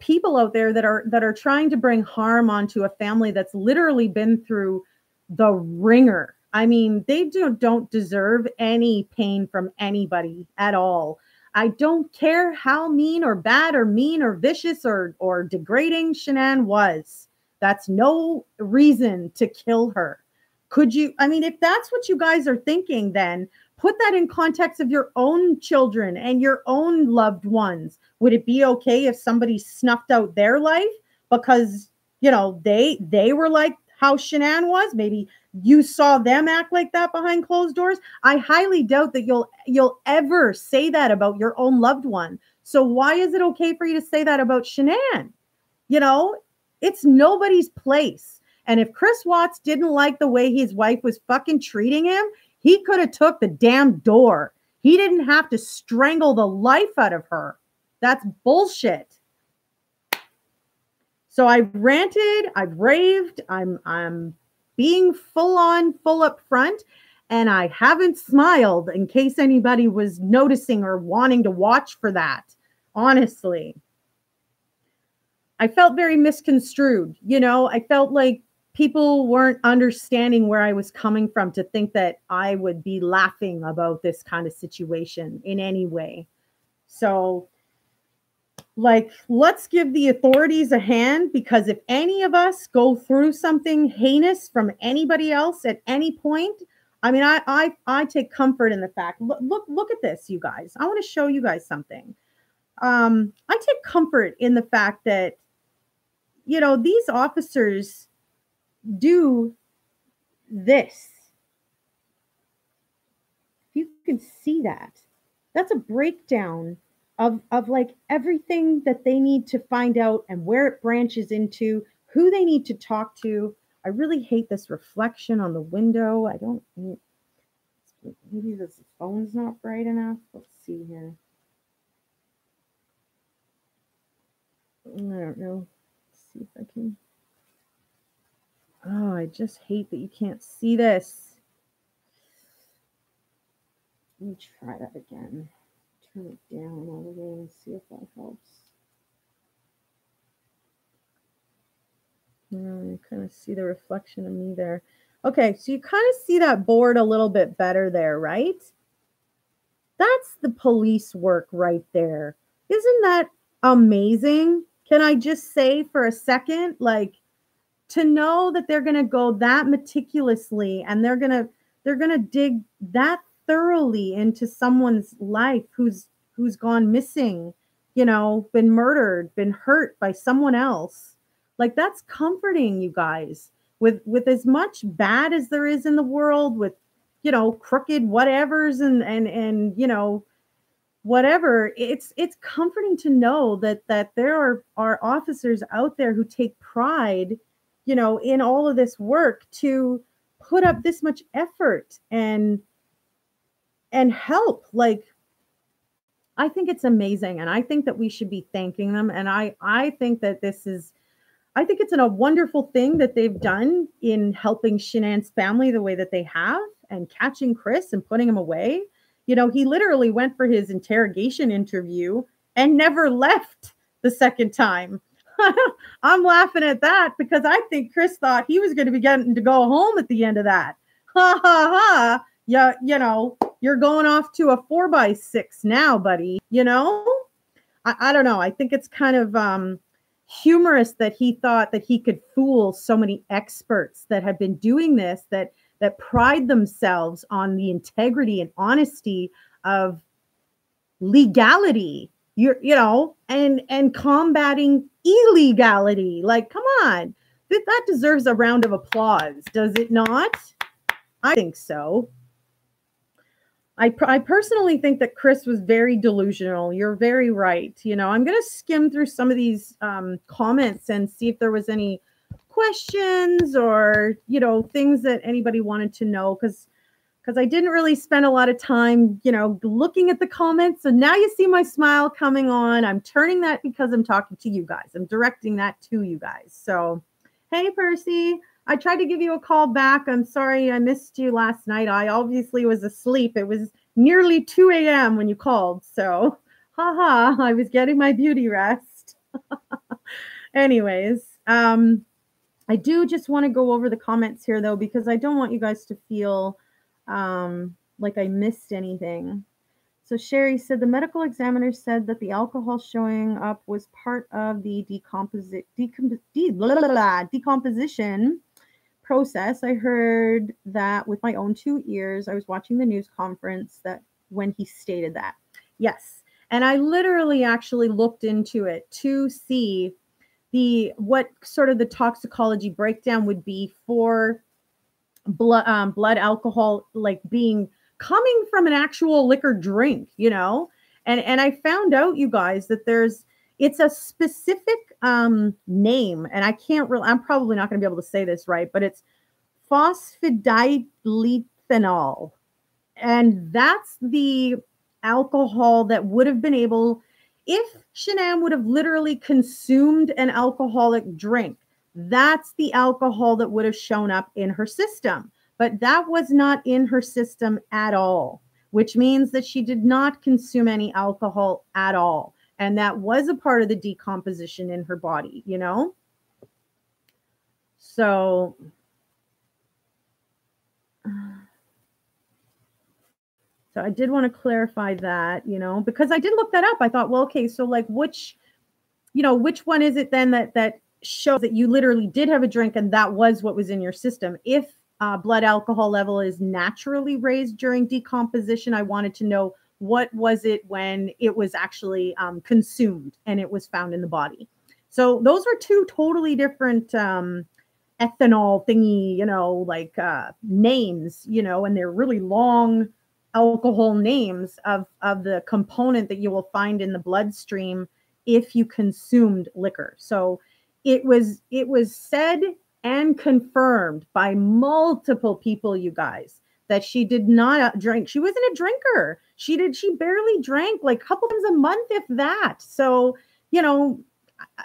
people out there that are trying to bring harm onto a family that's literally been through the ringer. I mean, they don't deserve any pain from anybody at all. I don't care how mean or bad or mean or vicious or degrading Shanann was. That's no reason to kill her. Could you? I mean, if that's what you guys are thinking, then put that in context of your own children and your own loved ones. Would it be okay if somebody snuffed out their life because, they were like how Shanann was? Maybe you saw them act like that behind closed doors. I highly doubt that you'll ever say that about your own loved one. So why is it okay for you to say that about Shanann? It's nobody's place. And if Chris Watts didn't like the way his wife was fucking treating him, he could have took the damn door. He didn't have to strangle the life out of her. That's bullshit. So I've ranted, I've raved, I'm being full up front, and I haven't smiled in case anybody was noticing or wanting to watch for that. Honestly. I felt very misconstrued. I felt like people weren't understanding where I was coming from to think that I would be laughing about this kind of situation in any way. So, let's give the authorities a hand, because if any of us go through something heinous from anybody else at any point, I mean, I take comfort in the fact, look at this, you guys. I want to show you guys something. I take comfort in the fact that, these officers do this. If you can see that, that's a breakdown of like everything that they need to find out and where it branches into, who they need to talk to. I really hate this reflection on the window. I don't, maybe this phone's not bright enough. Let's see here. I don't know. Let's see if I can. Oh, I just hate that you can't see this. Let me try that again. Turn it down all the way and see if that helps. You kind of see the reflection of me there. Okay, so you kind of see that board a little bit better there, right? That's the police work right there. Isn't that amazing? Can I just say for a second, to know that they're going to go that meticulously and they're going to dig that thoroughly into someone's life who's gone missing, been murdered, been hurt by someone else. That's comforting, you guys. With as much bad as there is in the world, with crooked whatevers and whatever, it's comforting to know that there are officers out there who take pride in all of this work to put up this much effort and help. I think it's amazing, and I think that we should be thanking them. And I think that I think it's a wonderful thing that they've done in helping Shanann's family the way that they have, and catching Chris and putting him away. He literally went for his interrogation interview and never left the second time. I'm laughing at that because I think Chris thought he was going to be getting to go home at the end of that. Ha ha ha. Yeah, you're going off to a 4x6 now, buddy. I don't know. I think it's kind of humorous that he thought that he could fool so many experts that have been doing this, that pride themselves on the integrity and honesty of legality, and combating illegality. Come on, that deserves a round of applause, does it not? I think so. I personally think that Chris was very delusional. You're very right. I'm going to skim through some of these comments and see if there was any questions or, things that anybody wanted to know, because I didn't really spend a lot of time, looking at the comments. So now you see my smile coming on. I'm turning that because I'm talking to you guys. I'm directing that to you guys. So, hey, Percy. I tried to give you a call back. I'm sorry I missed you last night. I obviously was asleep. It was nearly 2 a.m. when you called. So, haha, I was getting my beauty rest. Anyways, I do just want to go over the comments here, though, because I don't want you guys to feel like I missed anything. So Sherry said the medical examiner said that the alcohol showing up was part of the decomposition process. I heard that with my own 2 ears. I was watching the news conference that when he stated that. Yes. And I literally actually looked into it to see what sort of the toxicology breakdown would be for blood alcohol, like coming from an actual liquor drink, and I found out, you guys, that it's a specific name, and I'm probably not going to be able to say this right, but it's phosphatidylethanol, and that's the alcohol that would have been able, if Shanann would have literally consumed an alcoholic drink, that's the alcohol that would have shown up in her system. But that was not in her system at all, which means that she did not consume any alcohol at all. And that was a part of the decomposition in her body, So I did want to clarify that, because I did look that up. I thought, well, okay, so like which one is it then that shows that you literally did have a drink and that was what was in your system? If blood alcohol level is naturally raised during decomposition, I wanted to know what was it when it was actually consumed and it was found in the body. So those are two totally different ethanol thingy, names, and they're really long alcohol names of the component that you will find in the bloodstream if you consumed liquor. So it was said and confirmed by multiple people, you guys, that she did not drink. She wasn't a drinker. She barely drank, like a couple times a month, if that. So,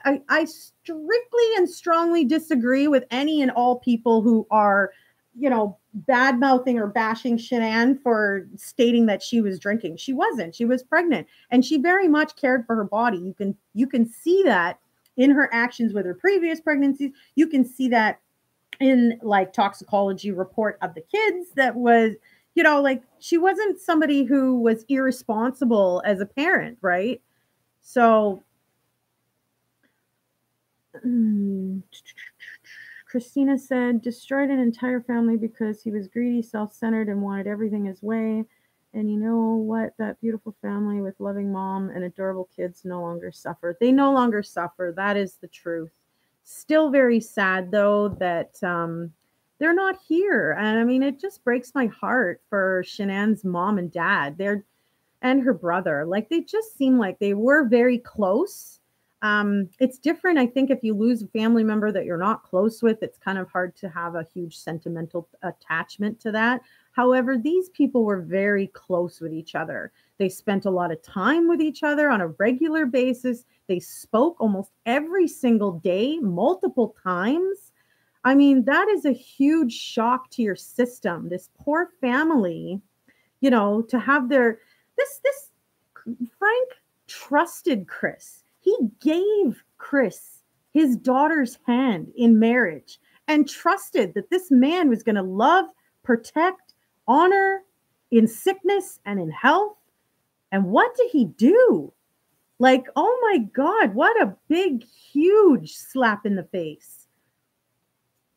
I strictly and strongly disagree with any and all people who are, bad mouthing or bashing Shanann for stating that she was drinking. She wasn't. She was pregnant, and she very much cared for her body. You can see that in her actions with her previous pregnancies. You can see that in like toxicology report of the kids. That was, like she wasn't somebody who was irresponsible as a parent, right? So Christina said, destroyed an entire family because he was greedy, self-centered, and wanted everything his way. And you know what? That beautiful family with loving mom and adorable kids no longer suffer. They no longer suffer. That is the truth. Still very sad, though, that they're not here. And I mean, it just breaks my heart for Shanann's mom and dad. And her brother. Like, they just seem like they were very close. It's different, I think, if you lose a family member that you're not close with. It's kind of hard to have a huge sentimental attachment to that. However, these people were very close with each other. They spent a lot of time with each other on a regular basis. They spoke almost every single day, multiple times. I mean, that is a huge shock to your system. This poor family, to have this Frank trusted Chris. He gave Chris his daughter's hand in marriage and trusted that this man was going to love, protect, honor in sickness and in health. And what did he do? Like, oh my God, what a big, huge slap in the face.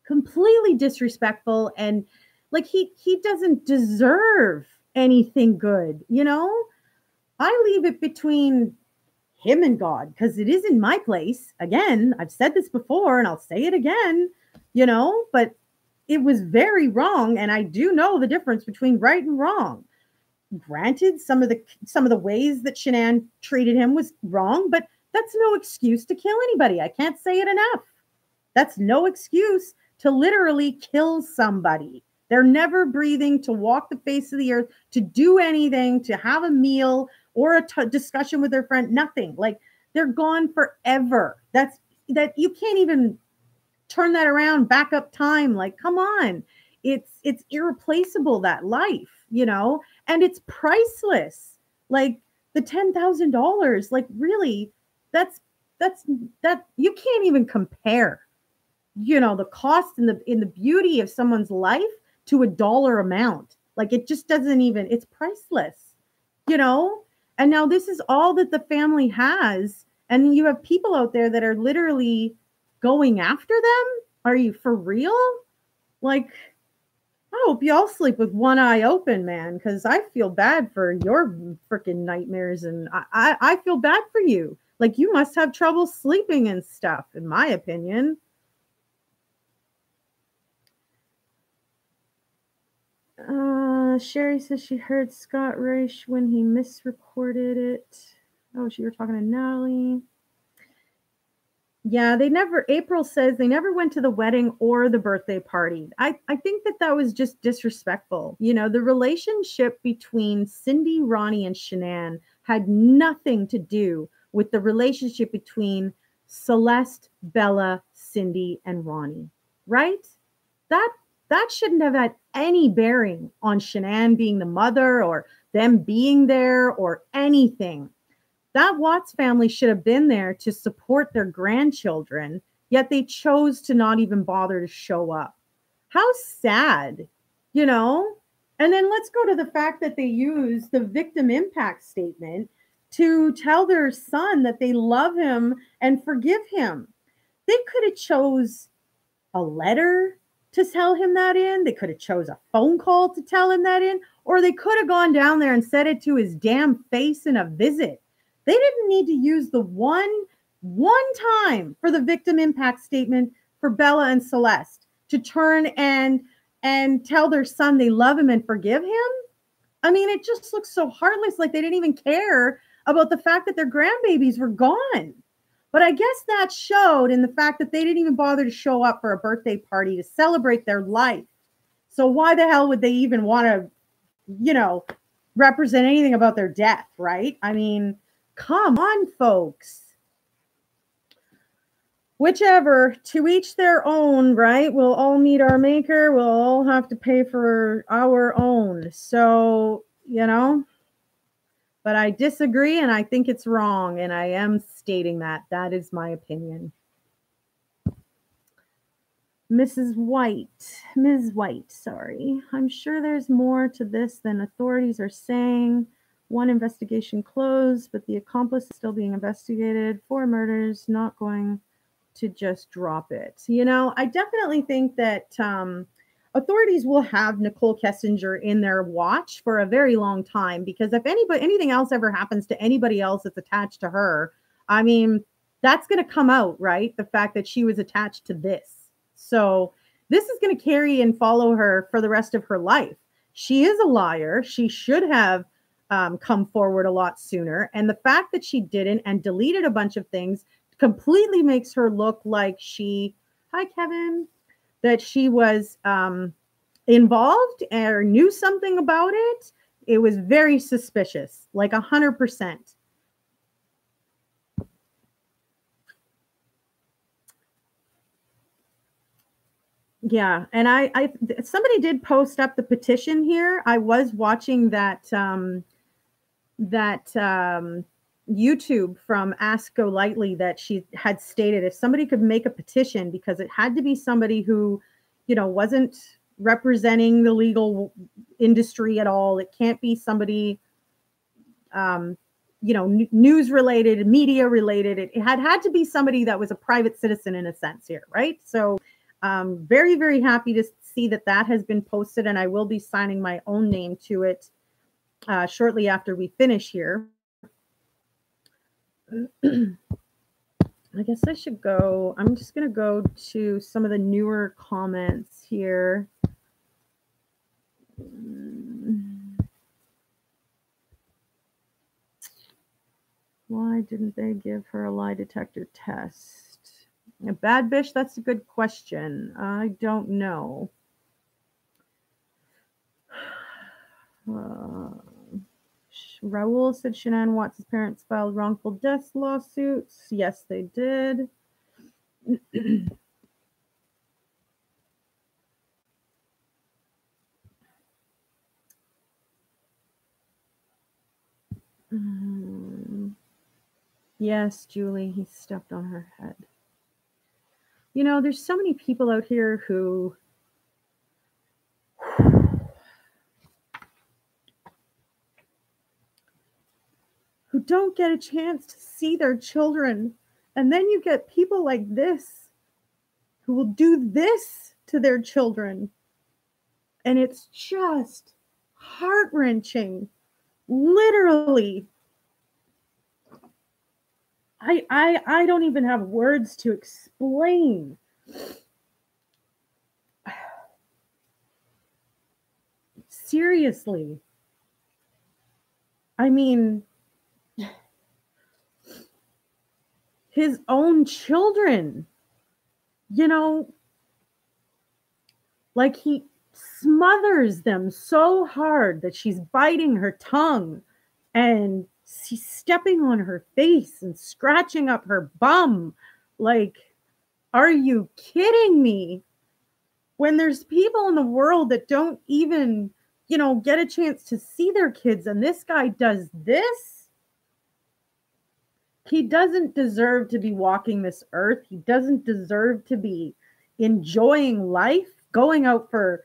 Completely disrespectful. And like, he doesn't deserve anything good. I leave it between him and God, because it isn't my place. Again, I've said this before and I'll say it again, but it was very wrong. And I do know the difference between right and wrong. Granted, some of the ways that Shanann treated him was wrong, but that's no excuse to kill anybody. I can't say it enough. That's no excuse to literally kill somebody. They're never breathing, to walk the face of the earth, to do anything, to have a meal or a discussion with their friend, nothing. Like, they're gone forever. That you can't even turn that around, back up time. Like, come on. it's irreplaceable, that life, you know, and it's priceless. Like the $10,000, like really, that's that you can't even compare, you know, the cost and the beauty of someone's life to a dollar amount. Like it just doesn't even, it's priceless, you know? And now this is all that the family has. And you have people out there that are literally going after them. Are you for real? Like, I hope y'all sleep with one eye open, man, because I feel bad for your freaking nightmares. And I feel bad for you. Like, you must have trouble sleeping and stuff, in my opinion. Sherry says she heard Scott Reich when he misrecorded it. Oh, you were talking to Natalie. Yeah, April says they never went to the wedding or the birthday party. I think that was just disrespectful. You know, the relationship between Cindy, Ronnie, and Shanann had nothing to do with the relationship between Celeste, Bella, Cindy, and Ronnie, right? That shouldn't have had any bearing on Shanann being the mother or them being there or anything. That Watts family should have been there to support their grandchildren, yet they chose to not even bother to show up. How sad, you know? And then let's go to the fact that they use the victim impact statement to tell their son that they love him and forgive him. They could have chose a letter to tell him that in. They could have chose a phone call to tell him that in, or they could have gone down there and said it to his damn face in a visit. They didn't need to use the one time for the victim impact statement for Bella and Celeste to turn and tell their son they love him and forgive him. I mean, it just looks so heartless, like they didn't even care about the fact that their grandbabies were gone. But I guess that showed in the fact that they didn't even bother to show up for a birthday party to celebrate their life. So why the hell would they even want to, you know, represent anything about their death, right? I mean, come on, folks. Whichever, to each their own, right? We'll all meet our maker. We'll all have to pay for our own. So, you know, but I disagree and I think it's wrong. And I am stating that. That is my opinion. Ms. White, sorry. I'm sure there's more to this than authorities are saying. One investigation closed, but the accomplice is still being investigated. 4 murders, not going to just drop it. You know, I definitely think that authorities will have Nicole Kessinger in their watch for a very long time, because if anything else ever happens to anybody else that's attached to her, I mean, that's going to come out, right? The fact that she was attached to this. So this is going to carry and follow her for the rest of her life. She is a liar. She should have come forward a lot sooner. And the fact that she didn't and deleted a bunch of things completely makes her look like hi, Kevin, that she was involved or knew something about it. It was very suspicious, like 100%. Yeah, and I somebody did post up the petition here. I was watching that YouTube from Ask Go Lightly that she had stated if somebody could make a petition, because it had to be somebody who, you know, wasn't representing the legal industry at all. It can't be somebody, you know, news related, media related. It had to be somebody that was a private citizen in a sense here, right? So very, very happy to see that has been posted, and I will be signing my own name to it shortly after we finish here. I guess I should go. I'm just going to go to some of the newer comments here. Why didn't they give her a lie detector test? A bad bitch, that's a good question. I don't know. Raul said Shanann Watts' parents filed wrongful death lawsuits. Yes, they did. Yes, Julie, he stepped on her head. You know, there's so many people out here who don't get a chance to see their children. And then you get people like this who will do this to their children. And it's just heart-wrenching. Literally. I don't even have words to explain. Seriously. I mean, his own children, you know, like he smothers them so hard that she's biting her tongue and she's stepping on her face and scratching up her bum. Like, are you kidding me? When there's people in the world that don't even, you know, get a chance to see their kids, and this guy does this, he doesn't deserve to be walking this earth. He doesn't deserve to be enjoying life, going out for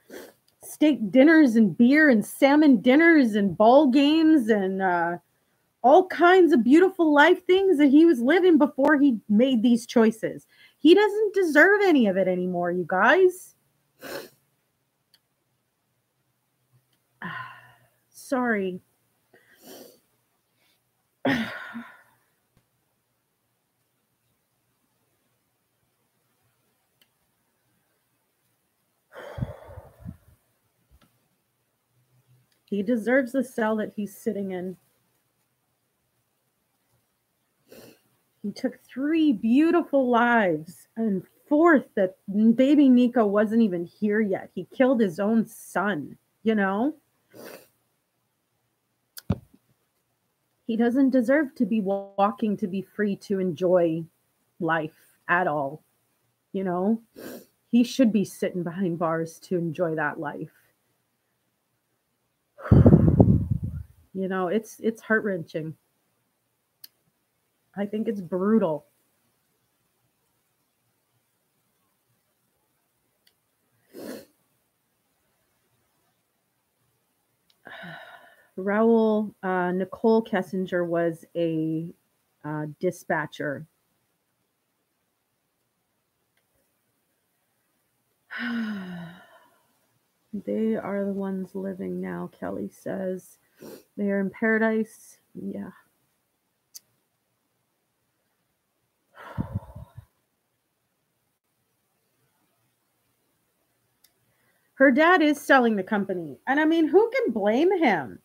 steak dinners and beer and salmon dinners and ball games and all kinds of beautiful life things that he was living before he made these choices. He doesn't deserve any of it anymore, you guys. Sorry. He deserves the cell that he's sitting in. He took 3 beautiful lives, and 4th, that baby Niko wasn't even here yet. He killed his own son, you know? He doesn't deserve to be walking, to be free to enjoy life at all, you know? He should be sitting behind bars to enjoy that life. You know, it's heart-wrenching. I think it's brutal. Raul, Nicole Kessinger was a dispatcher. They are the ones living now, Kelly says. They are in paradise. Yeah. Her dad is selling the company. And I mean, who can blame him?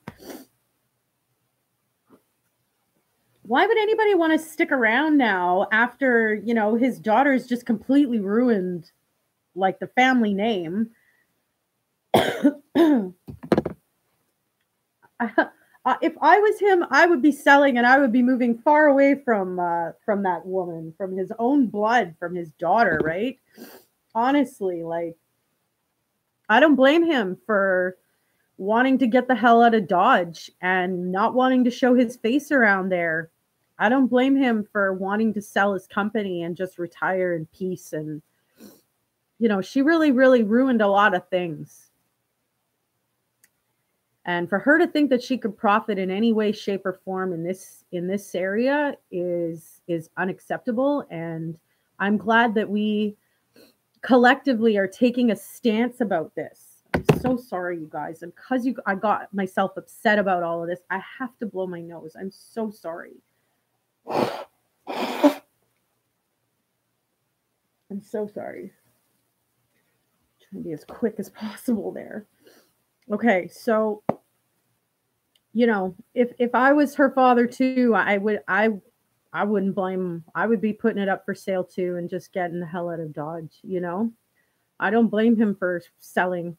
Why would anybody want to stick around now after, you know, his daughter's just completely ruined, like, the family name? If I was him, I would be selling and I would be moving far away from that woman, from his own blood, from his daughter, right? Honestly, like, I don't blame him for wanting to get the hell out of Dodge and not wanting to show his face around there. I don't blame him for wanting to sell his company and just retire in peace. And, you know, she really, really ruined a lot of things. And for her to think that she could profit in any way, shape, or form in this area is unacceptable. And I'm glad that we collectively are taking a stance about this. I'm so sorry, you guys. And because I got myself upset about all of this, I have to blow my nose. I'm so sorry. I'm so sorry. I'm trying to be as quick as possible there. Okay, so, you know, if I was her father too, I wouldn't blame him. I would be putting it up for sale too and just getting the hell out of Dodge, you know? I don't blame him for selling.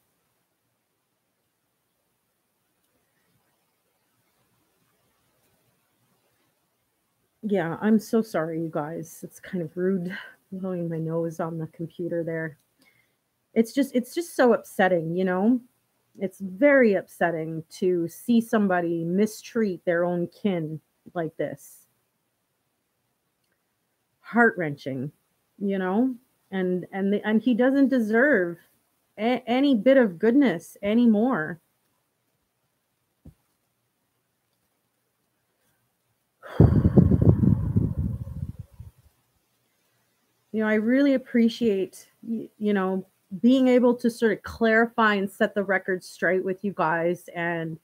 Yeah, I'm so sorry, you guys. It's kind of rude blowing my nose on the computer there. It's just so upsetting, you know? It's very upsetting to see somebody mistreat their own kin like this. Heart-wrenching, you know? And he doesn't deserve any bit of goodness anymore. I really appreciate, being able to sort of clarify and set the record straight with you guys. And,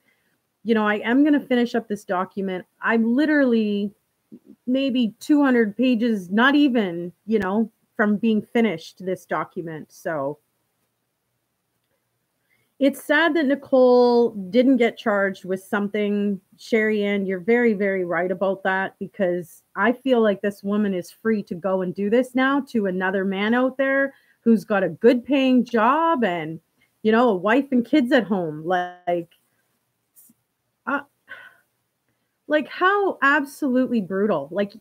I am going to finish up this document. I'm literally maybe 200 pages, not even, from being finished this document. So it's sad that Nicole didn't get charged with something. Sherry Ann, you're very, very right about that, because I feel like this woman is free to go and do this now to another man out there who's got a good paying job and, a wife and kids at home. Like how absolutely brutal. Like,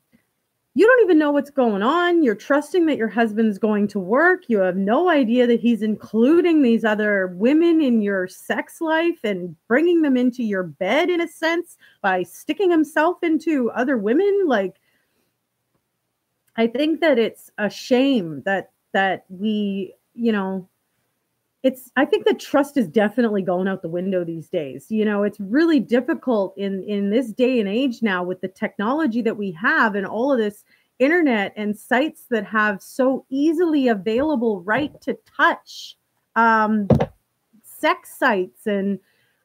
you don't even know what's going on. You're trusting that your husband's going to work. You have no idea that he's including these other women in your sex life and bringing them into your bed, in a sense, by sticking himself into other women. Like, I think that it's a shame that we, I think that trust is definitely going out the window these days. It's really difficult in this day and age now with the technology that we have and all of this internet and sites that have so easily available right to touch sex sites and,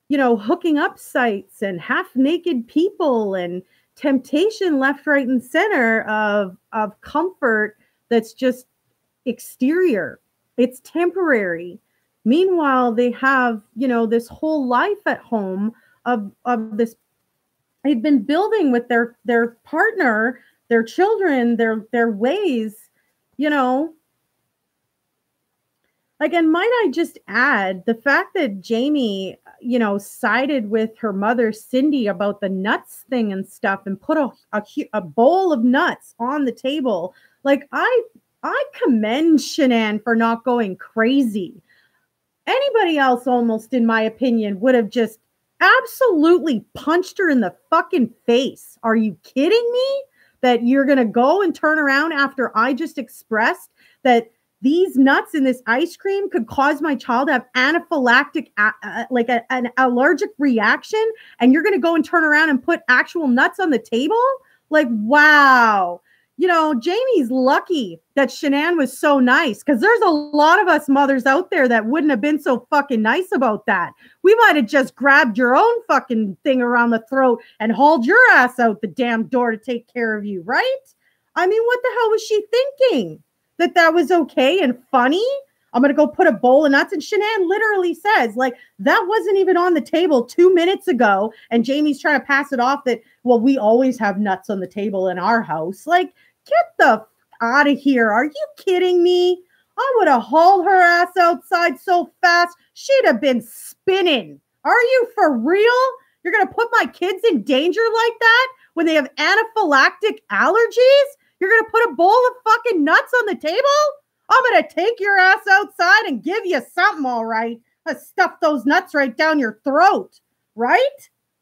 hooking up sites and half naked people and temptation left, right, and center of comfort that's just exterior. It's temporary. Meanwhile, they have, this whole life at home of this. They've been building with their partner, their children, their ways, Like, and might I just add the fact that Jamie, sided with her mother, Cindy, about the nuts thing and stuff and put a bowl of nuts on the table. Like, I commend Shanann for not going crazy. Anybody else, almost, in my opinion, would have just absolutely punched her in the fucking face. Are you kidding me? That you're going to go and turn around after I just expressed that these nuts in this ice cream could cause my child to have anaphylactic, an allergic reaction, and you're going to go and turn around and put actual nuts on the table? Like, wow. Jamie's lucky that Shanann was so nice, because there's a lot of us mothers out there that wouldn't have been so fucking nice about that. We might have just grabbed your own fucking thing around the throat and hauled your ass out the damn door to take care of you, right? I mean, what the hell was she thinking? That was okay and funny? I'm going to go put a bowl of nuts. And Shanann literally says, like, that wasn't even on the table 2 minutes ago. And Jamie's trying to pass it off that, well, we always have nuts on the table in our house. Like, get the out of here. Are you kidding me? I would have hauled her ass outside so fast, she'd have been spinning. Are you for real? You're going to put my kids in danger like that when they have anaphylactic allergies? You're going to put a bowl of fucking nuts on the table? I'm going to take your ass outside and give you something, all right? Stuff those nuts right down your throat, right?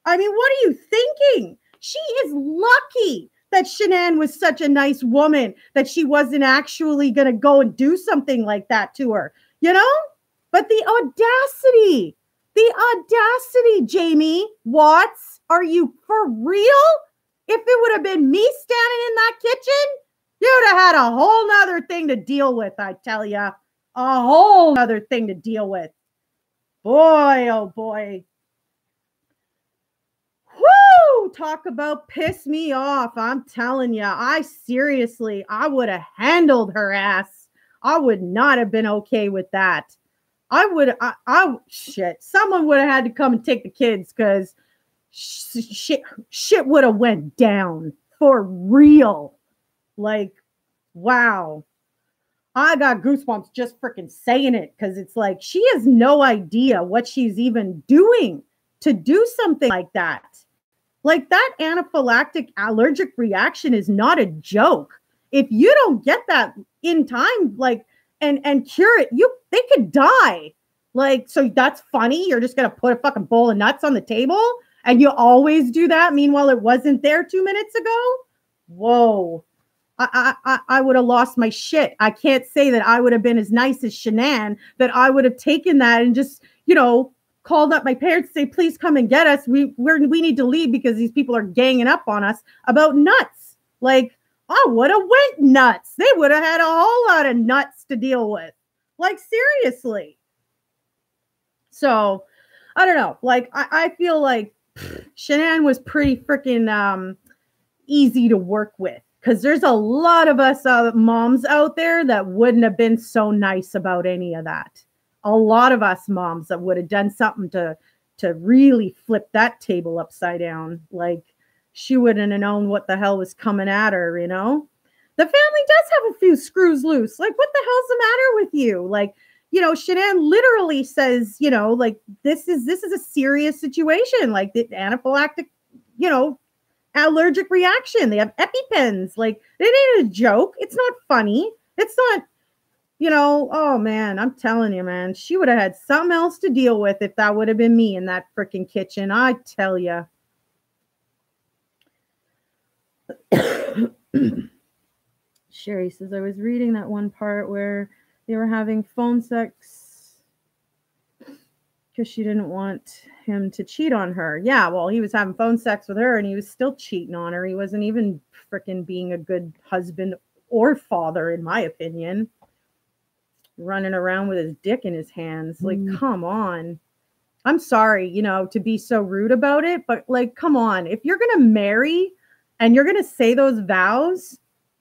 I mean, what are you thinking? She is lucky that Shanann was such a nice woman that she wasn't actually going to go and do something like that to her, But the audacity, Jamie Watts, are you for real? If it would have been me standing in that kitchen, you'd have had a whole nother thing to deal with, I tell ya. A whole nother thing to deal with. Boy, oh boy. Woo! Talk about piss me off. I'm telling you, I would have handled her ass. I would not have been okay with that. Someone would have had to come and take the kids, because shit would have went down for real. Like, wow. I got goosebumps just freaking saying it, because it's like she has no idea what she's even doing to do something like that. Like, that anaphylactic allergic reaction is not a joke. If you don't get that in time, like, and cure it, they could die. Like, so that's funny. You're just going to put a fucking bowl of nuts on the table and you always do that. Meanwhile, it wasn't there 2 minutes ago. Whoa. I would have lost my shit. I can't say that I would have been as nice as Shanann, that I would have taken that and just, you know, called up my parents to say, please come and get us. We need to leave because these people are ganging up on us about nuts. Like, I would have went nuts. They would have had a whole lot of nuts to deal with. Like, seriously. So, I don't know. Like, I feel like Shanann was pretty freaking easy to work with. Because there's a lot of us moms out there that wouldn't have been so nice about any of that. A lot of us moms that would have done something to really flip that table upside down. Like, she wouldn't have known what the hell was coming at her, you know? The family does have a few screws loose. Like, what the hell's the matter with you? Like, you know, Shanann literally says, you know, like, this is a serious situation. Like, the anaphylactic, you know, allergic reaction. They have EpiPens. Like, it ain't a joke. It's not funny. It's not, you know, oh man, I'm telling you, man, she would have had something else to deal with if that would have been me in that freaking kitchen. I tell you. Sherry says, I was reading that one part where they were having phone sex because she didn't want him to cheat on her. Yeah, well, he was having phone sex with her and he was still cheating on her. He wasn't even freaking being a good husband or father, in my opinion. Running around with his dick in his hands. Like, come on. I'm sorry, you know, to be so rude about it, but like, come on. If you're going to marry and you're going to say those vows,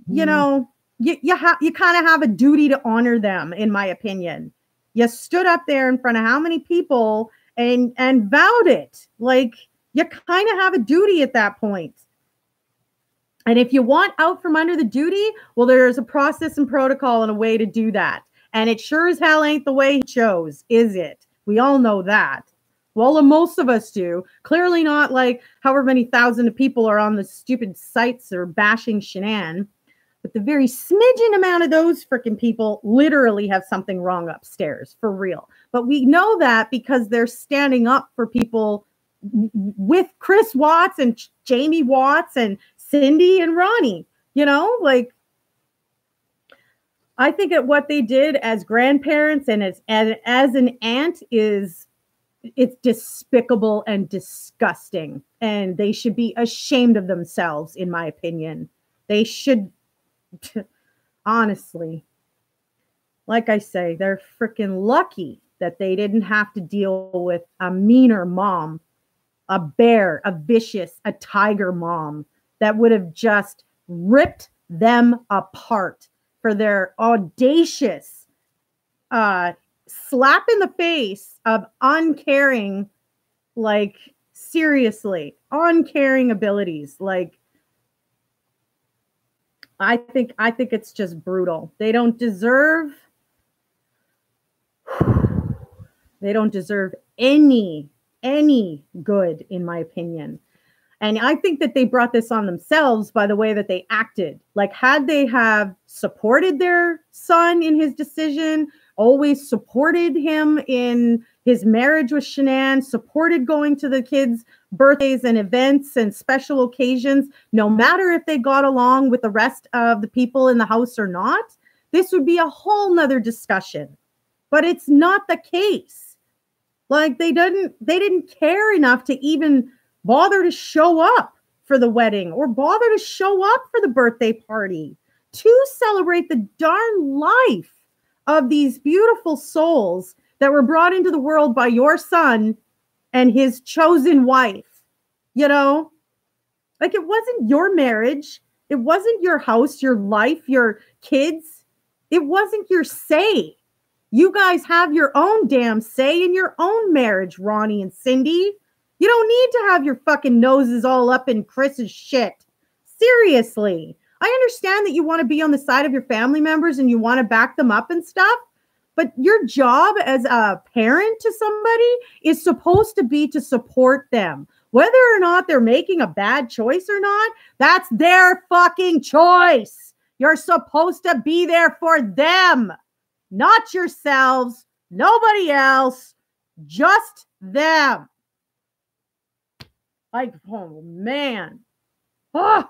you know, you kind of have a duty to honor them, in my opinion. You stood up there in front of how many people and vowed it. Like, you kind of have a duty at that point. And if you want out from under the duty, well, there's a process and protocol and a way to do that. And it sure as hell ain't the way he chose, is it? We all know that. Well, most of us do. Clearly not like however many thousand of people are on the stupid sites or bashing Shanann. But the very smidgen amount of those freaking people literally have something wrong upstairs, for real. But we know that because they're standing up for people with Chris Watts and Jamie Watts and Cindy and Ronnie. You know, like, I think that what they did as grandparents and as an aunt it's despicable and disgusting. And they should be ashamed of themselves, in my opinion. They should, honestly, like I say, they're freaking lucky that they didn't have to deal with a meaner mom, a bear, a vicious, a tiger mom that would have just ripped them apart for their audacious slap in the face of uncaring, like, seriously, uncaring abilities. Like, I think it's just brutal. They don't deserve any good, in my opinion. And I think that they brought this on themselves by the way that they acted. Like, had they have supported their son in his decision, always supported him in his marriage with Shanann, supported going to the kids' birthdays and events and special occasions, no matter if they got along with the rest of the people in the house or not, this would be a whole nother discussion. But it's not the case. Like, they didn't care enough to even bother to show up for the wedding or bother to show up for the birthday party to celebrate the darn life of these beautiful souls that were brought into the world by your son and his chosen wife. You know, like, it wasn't your marriage. It wasn't your house, your life, your kids. It wasn't your say. You guys have your own damn say in your own marriage, Ronnie and Cindy. You don't need to have your fucking noses all up in Chris's shit. Seriously. I understand that you want to be on the side of your family members and you want to back them up and stuff. But your job as a parent to somebody is supposed to be to support them. Whether or not they're making a bad choice or not, that's their fucking choice. You're supposed to be there for them, not yourselves, Nobody else. Just them. Like, oh man. Oh.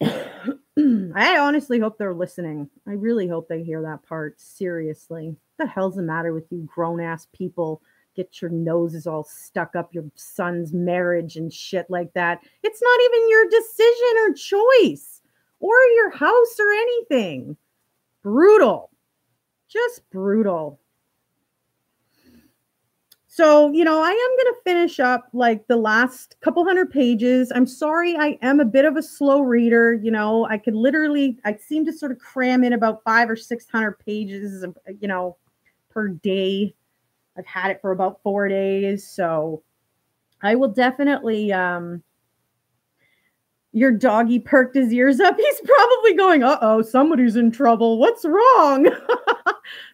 I honestly hope they're listening. I really hope they hear that part. Seriously. What the hell's the matter with you grown-ass people? Get your noses all stuck up your son's marriage and shit like that. It's not even your decision or choice or your house or anything. Brutal. Just brutal. So, you know, I am going to finish up like the last couple hundred pages. I'm sorry, I am a bit of a slow reader. You know, I seem to sort of cram in about 500 or 600 pages, you know, per day. I've had it for about 4 days. So I will definitely, your doggy perked his ears up. He's probably going, uh-oh, somebody's in trouble. What's wrong?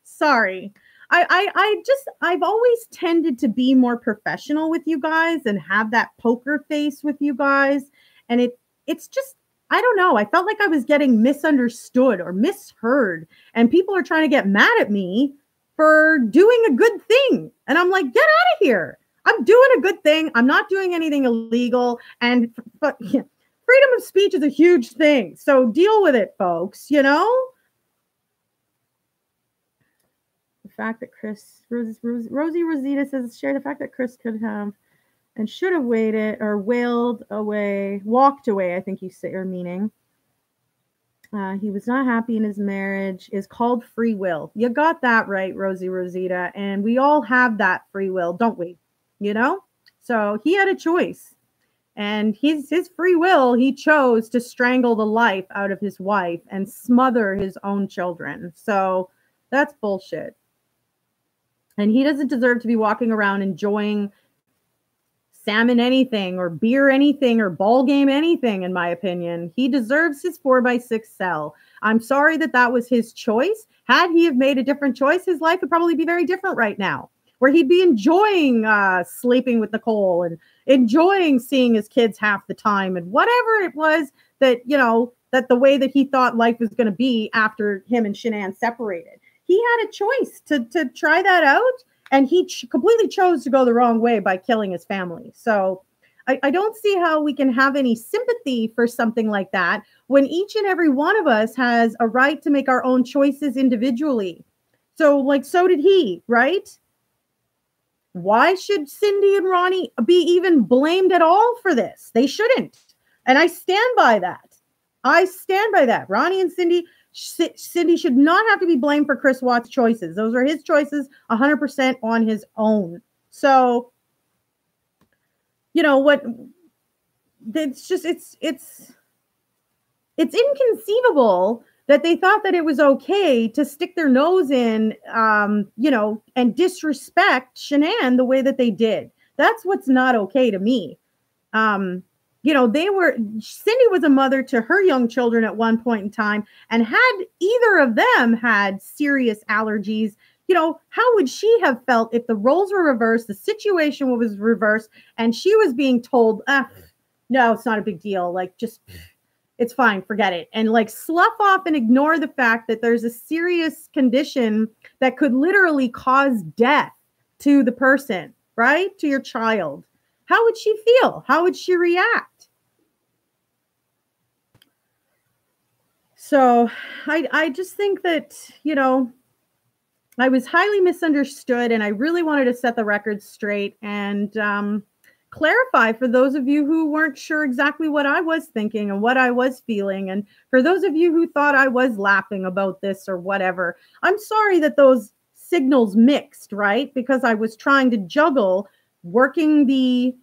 Sorry. I've always tended to be more professional with you guys and have that poker face with you guys. And it's just, I don't know. I felt like I was getting misunderstood or misheard, and people are trying to get mad at me for doing a good thing. And I'm like, get out of here. I'm doing a good thing. I'm not doing anything illegal. And freedom of speech is a huge thing. So deal with it, folks, you know? The fact that Rosie Rosita says, share the fact that Chris could have and should have waited or walked away, I think you say, or meaning. He was not happy in his marriage is called free will. You got that right, Rosie Rosita. And we all have that free will, don't we? You know? So he had a choice. And his free will, he chose to strangle the life out of his wife and smother his own children. So that's bullshit. And he doesn't deserve to be walking around enjoying salmon anything or beer anything or ball game anything, in my opinion. He deserves his 4x6 cell. I'm sorry that was his choice. Had he have made a different choice, his life would probably be very different right now, where he'd be enjoying sleeping with Nicole and enjoying seeing his kids half the time and whatever it was that, you know, that the way that he thought life was going to be after him and Shanann separated. He had a choice to try that out, and he completely chose to go the wrong way by killing his family. So I don't see how we can have any sympathy for something like that when each and every one of us has a right to make our own choices individually. So, like, so did he, right? Why should Cindy and Ronnie be even blamed at all for this? They shouldn't. And I stand by that. Ronnie and Cindy should not have to be blamed for Chris Watts' choices. Those are his choices 100% on his own. So, you know what? It's just, it's inconceivable that they thought that it was okay to stick their nose in, you know, and disrespect Shanann the way that they did. That's what's not okay to me. You know, Cindy was a mother to her young children at one point in time, and had either of them had serious allergies, you know, how would she have felt if the roles were reversed, the situation was reversed, and she was being told, no, it's not a big deal. Like, just, it's fine, forget it. And like slough off and ignore the fact that there's a serious condition that could literally cause death to the person, right? To your child. How would she feel? How would she react? So I just think that, you know, I was highly misunderstood, and I really wanted to set the record straight and clarify for those of you who weren't sure exactly what I was thinking and what I was feeling. And for those of you who thought I was laughing about this or whatever, I'm sorry that those signals mixed, right? Because I was trying to juggle working the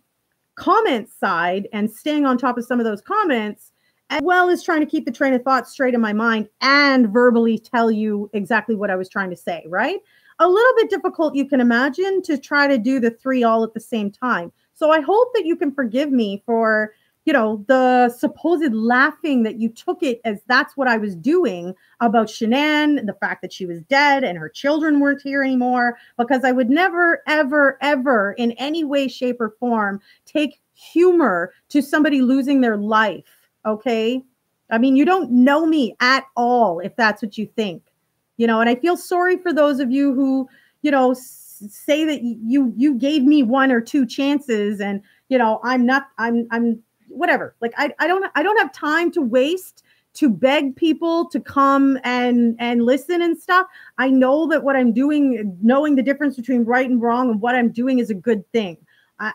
comment side and staying on top of some of those comments, as well as trying to keep the train of thought straight in my mind and verbally tell you exactly what I was trying to say, right? A little bit difficult, you can imagine, to try to do the three all at the same time. So I hope that you can forgive me for, you know, the supposed laughing that you took it as that's what I was doing about Shanann, the fact that she was dead and her children weren't here anymore, because I would never, ever, ever in any way, shape, or form take humor to somebody losing their life, okay? I mean, you don't know me at all if that's what you think. you know, and I feel sorry for those of you who, you know, say that you gave me 1 or 2 chances, and, you know, I'm whatever. Like, I don't have time to waste to beg people to come and listen and stuff. I know that what I'm doing, knowing the difference between right and wrong and what I'm doing, is a good thing.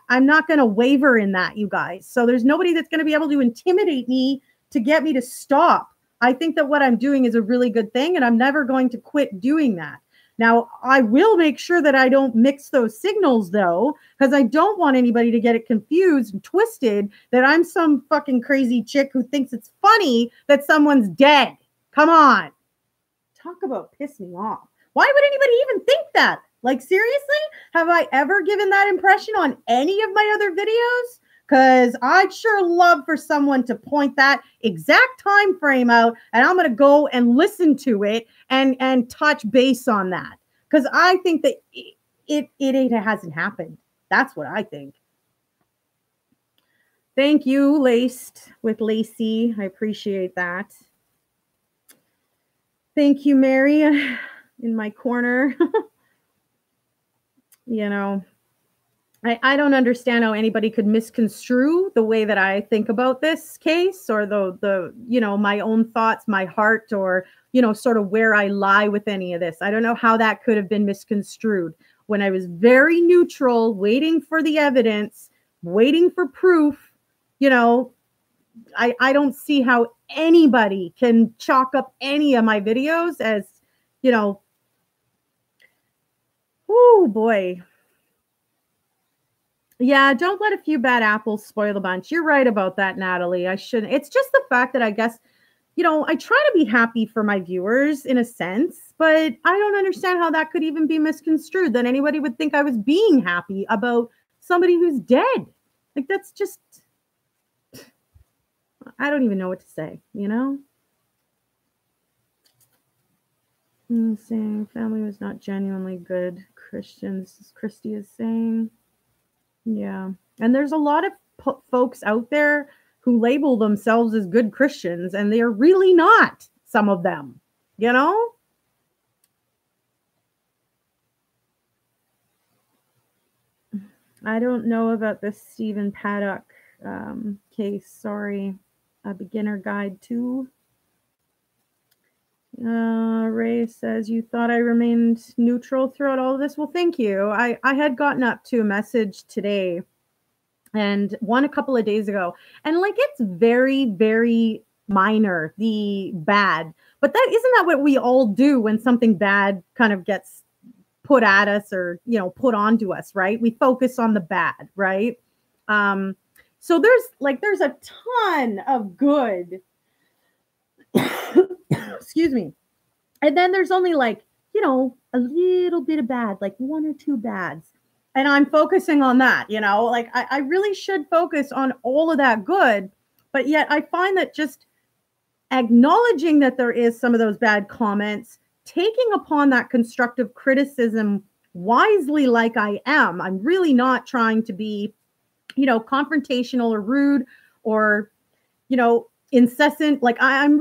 I'm not going to waver in that, you guys. So there's nobody that's going to be able to intimidate me to get me to stop. I think that what I'm doing is a really good thing, and I'm never going to quit doing that. Now, I will make sure that I don't mix those signals, though, because I don't want anybody to get it confused and twisted that I'm some fucking crazy chick who thinks it's funny that someone's dead. Come on. Talk about piss me off. Why would anybody even think that? Like, seriously? Have I ever given that impression on any of my other videos? Because I'd sure love for someone to point that exact time frame out, and I'm going to go and listen to it and touch base on that. Because I think that it hasn't happened. That's what I think. Thank you, Laced with Lacey. I appreciate that. Thank you, Mary, in my corner. You know, I don't understand how anybody could misconstrue the way that I think about this case, or the you know, my own thoughts, my heart, or, you know, sort of where I lie with any of this. I don't know how that could have been misconstrued when I was very neutral, waiting for the evidence, waiting for proof. You know, I don't see how anybody can chalk up any of my videos as, you know, oh boy. Yeah, don't let a few bad apples spoil the bunch. You're right about that, Natalie. I shouldn't. It's just the fact that I guess, you know, I try to be happy for my viewers in a sense, but I don't understand how that could even be misconstrued, that anybody would think I was being happy about somebody who's dead. Like, that's just, I don't even know what to say, you know? Saying family was not genuinely good Christians, as Christy is saying. Yeah. And there's a lot of folks out there who label themselves as good Christians, and they're really not, some of them, you know? I don't know about the Stephen Paddock case. Sorry. A beginner guide too. Ray says, you thought I remained neutral throughout all of this? Well, thank you. I had gotten up to a message today and one a couple of days ago, and like, it's very, very minor, the bad, but that isn't that what we all do when something bad kind of gets put at us, or, you know, put onto us, right? We focus on the bad, right? So there's a ton of good. Excuse me. And then there's only, like, you know, a little bit of bad, like 1 or 2 bads. And I'm focusing on that, you know, like I really should focus on all of that good. But yet I find that just acknowledging that there is some of those bad comments, taking upon that constructive criticism wisely, like I am, I'm really not trying to be, you know, confrontational or rude or, you know, incessant. Like, I'm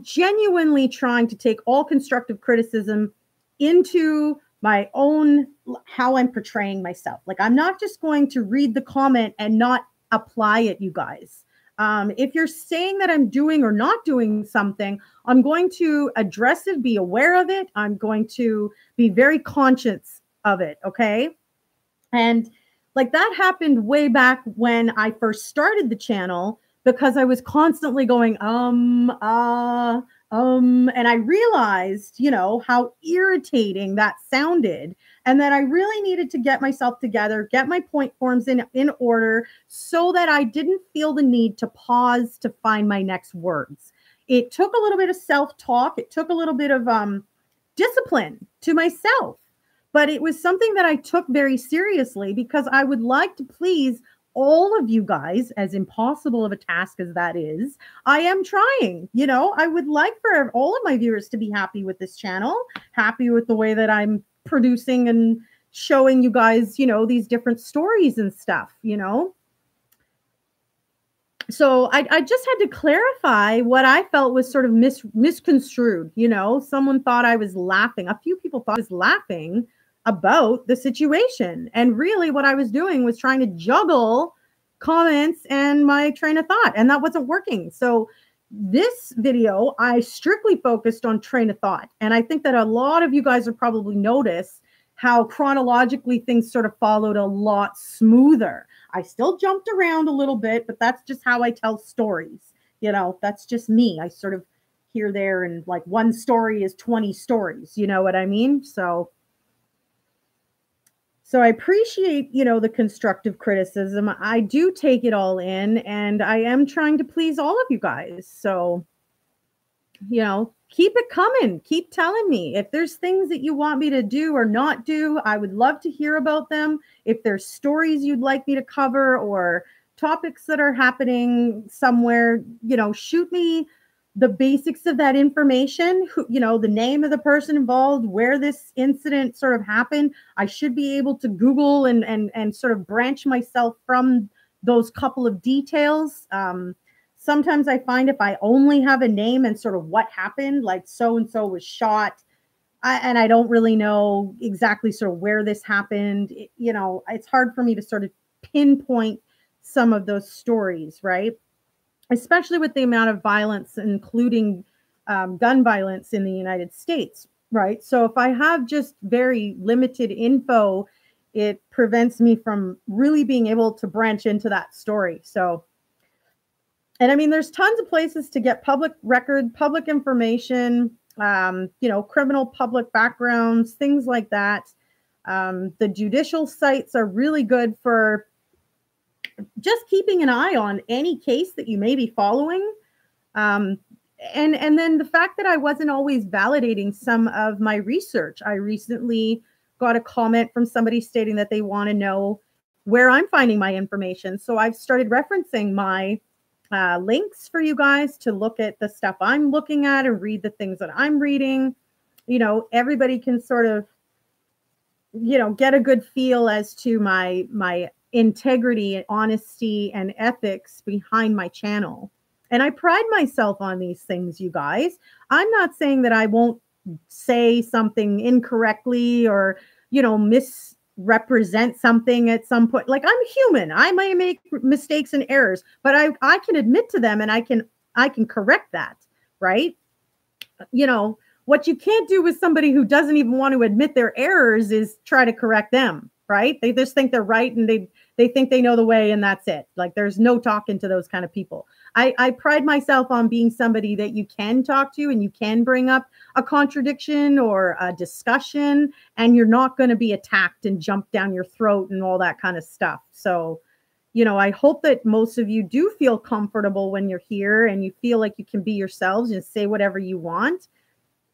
genuinely trying to take all constructive criticism into my own, how I'm portraying myself. Like, I'm not just going to read the comment and not apply it, you guys. If you're saying that I'm doing or not doing something, I'm going to address it, be aware of it. I'm going to be very conscious of it. Okay. And like, that happened way back when I first started the channel, because I was constantly going, and I realized, you know, how irritating that sounded, and that I really needed to get myself together, get my point forms in order, so that I didn't feel the need to pause to find my next words. It took a little bit of self-talk. It took a little bit of discipline to myself, but it was something that I took very seriously, because I would like to please all of you guys, as impossible of a task as that is. I am trying, you know, I would like for all of my viewers to be happy with this channel, happy with the way that I'm producing and showing you guys, you know, these different stories and stuff, you know. So I just had to clarify what I felt was sort of misconstrued. You know, someone thought I was laughing. A few people thought I was laughing about the situation. And really what I was doing was trying to juggle comments and my train of thought, and that wasn't working. So this video, I strictly focused on train of thought. And I think that a lot of you guys have probably noticed how chronologically things sort of followed a lot smoother. I still jumped around a little bit, but that's just how I tell stories. You know, that's just me. I sort of here, there, and like one story is 20 stories. You know what I mean? So I appreciate, you know, the constructive criticism. I do take it all in, and I am trying to please all of you guys. So, you know, keep it coming. Keep telling me if there's things that you want me to do or not do. I would love to hear about them. If there's stories you'd like me to cover or topics that are happening somewhere, you know, shoot me the basics of that information, who, you know, the name of the person involved, where this incident sort of happened. I should be able to Google and sort of branch myself from those couple of details. Sometimes I find if I only have a name and sort of what happened, like so-and-so was shot, and I don't really know exactly sort of where this happened, you know, it's hard for me to sort of pinpoint some of those stories, right? Especially with the amount of violence, including gun violence in the United States, right? So if I have just very limited info, it prevents me from really being able to branch into that story. So, and I mean, there's tons of places to get public record, public information, you know, criminal public backgrounds, things like that. The judicial sites are really good for just keeping an eye on any case that you may be following. And then the fact that I wasn't always validating some of my research. I recently got a comment from somebody stating that they want to know where I'm finding my information. So I've started referencing my links for you guys to look at the stuff I'm looking at and read the things that I'm reading. You know, everybody can sort of, you know, get a good feel as to my integrity and honesty and ethics behind my channel. And I pride myself on these things, you guys. I'm not saying that I won't say something incorrectly or, you know, misrepresent something at some point. Like, I'm human. I may make mistakes and errors, but I can admit to them and I can correct that, right? You know, what you can't do with somebody who doesn't even want to admit their errors is try to correct them, right? They just think they're right and they think they know the way and that's it. Like, there's no talking to those kind of people. I pride myself on being somebody that you can talk to and you can bring up a contradiction or a discussion and you're not going to be attacked and jump down your throat and all that kind of stuff. So, you know, I hope that most of you do feel comfortable when you're here and you feel like you can be yourselves and say whatever you want.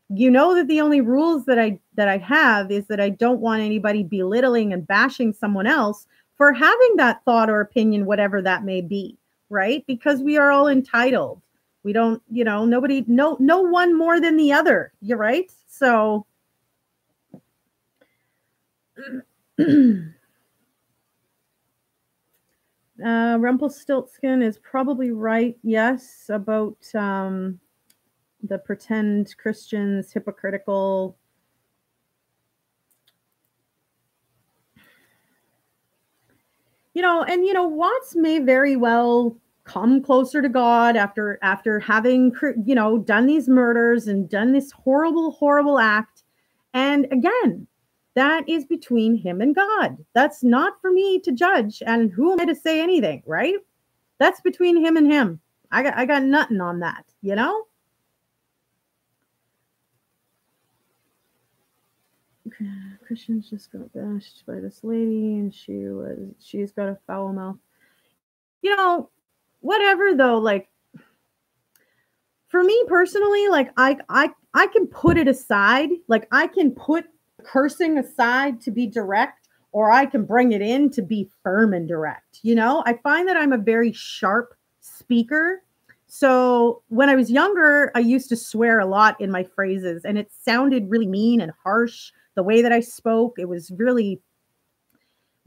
You know that the only rules that I have is that I don't want anybody belittling and bashing someone else for having that thought or opinion, whatever that may be, right? Because we are all entitled. We don't, you know, nobody, no one more than the other. You're right. So Rumpelstiltskin is probably right. Yes, about the pretend Christians, hypocritical. You know, and you know, Watts may very well come closer to God after having, you know, done these murders and done this horrible act. And again, that is between him and God. That's not for me to judge. And who am I to say anything, right? That's between him and him. I got nothing on that, you know? Christians just got bashed by this lady and she's got a foul mouth. You know, whatever though, like, for me personally, like I can put it aside. Like, I can put cursing aside to be direct, or I can bring it in to be firm and direct. You know, I find that I'm a very sharp speaker. So when I was younger, I used to swear a lot in my phrases and it sounded really mean and harsh. The way that I spoke, it was really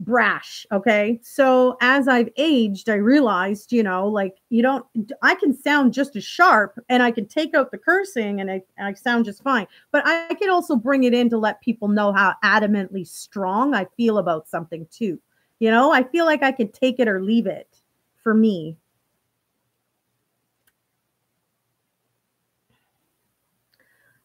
brash. Okay. So as I've aged, I realized, like I can sound just as sharp and I can take out the cursing and I sound just fine. But I can also bring it in to let people know how adamantly strong I feel about something too. I feel like I could take it or leave it for me.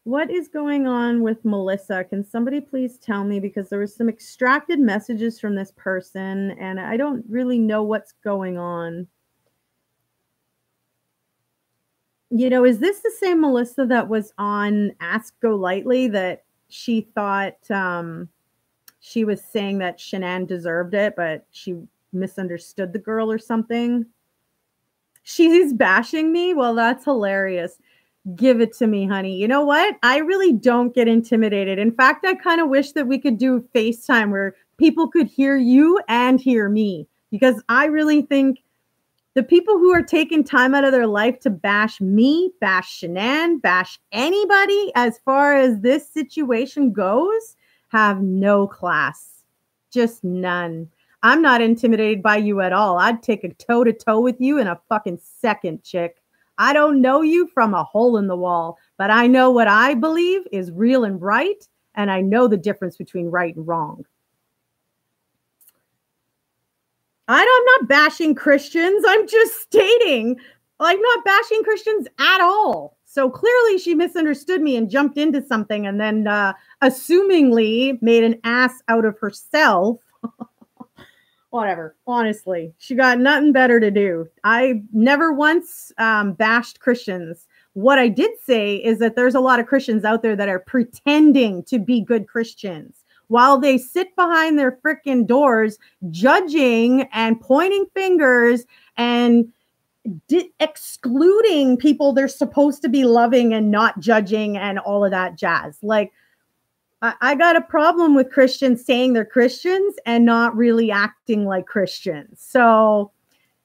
What is going on with Melissa? Can somebody please tell me? Because there was some extracted messages from this person and I don't really know what's going on. Is this the same Melissa that was on Ask Go Lightly that she thought she was saying that Shanann deserved it, but she misunderstood the girl or something? She's bashing me? Well, that's hilarious. Give it to me, honey. You know what? I really don't get intimidated. In fact, I kind of wish that we could do FaceTime where people could hear you and hear me, because I really think the people who are taking time out of their life to bash me, bash Shanann, bash anybody as far as this situation goes have no class. Just none. I'm not intimidated by you at all. I'd take a toe-to-toe with you in a fucking second, chick. I don't know you from a hole in the wall, but I know what I believe is real and right, and I know the difference between right and wrong. I'm not bashing Christians. I'm just stating, I'm not bashing Christians at all. So clearly she misunderstood me and jumped into something and then assumingly made an ass out of herself. Whatever. Honestly, she got nothing better to do. I never once bashed Christians. What I did say is that there's a lot of Christians out there that are pretending to be good Christians while they sit behind their freaking doors, judging and pointing fingers and excluding people they're supposed to be loving and not judging and all of that jazz. Like, I got a problem with Christians saying they're Christians and not really acting like Christians. So,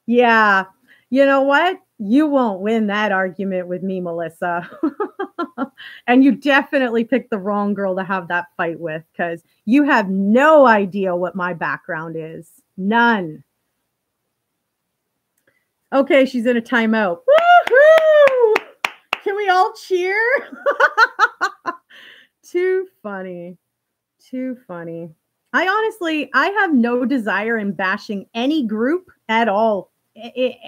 yeah, you know what? You won't win that argument with me, Melissa. And you definitely picked the wrong girl to have that fight with, because you have no idea what my background is. None. Okay, she's in a timeout. Woohoo! Can we all cheer? Too funny. Too funny. I have no desire in bashing any group at all,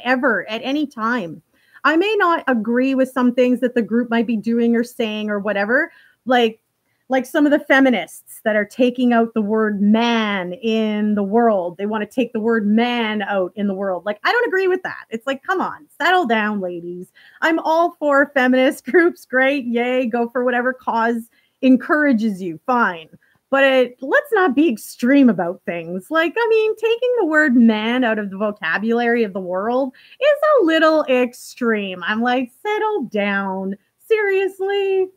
ever, at any time. I may not agree with some things that the group might be doing or saying or whatever, like some of the feminists that are taking out the word man in the world. They want to take the word man out in the world. Like, I don't agree with that. It's like, come on, settle down, ladies. I'm all for feminist groups. Great. Yay. Go for whatever cause encourages you. Fine. But let's not be extreme about things. Like, I mean, taking the word man out of the vocabulary of the world is a little extreme. I'm like, settle down. Seriously?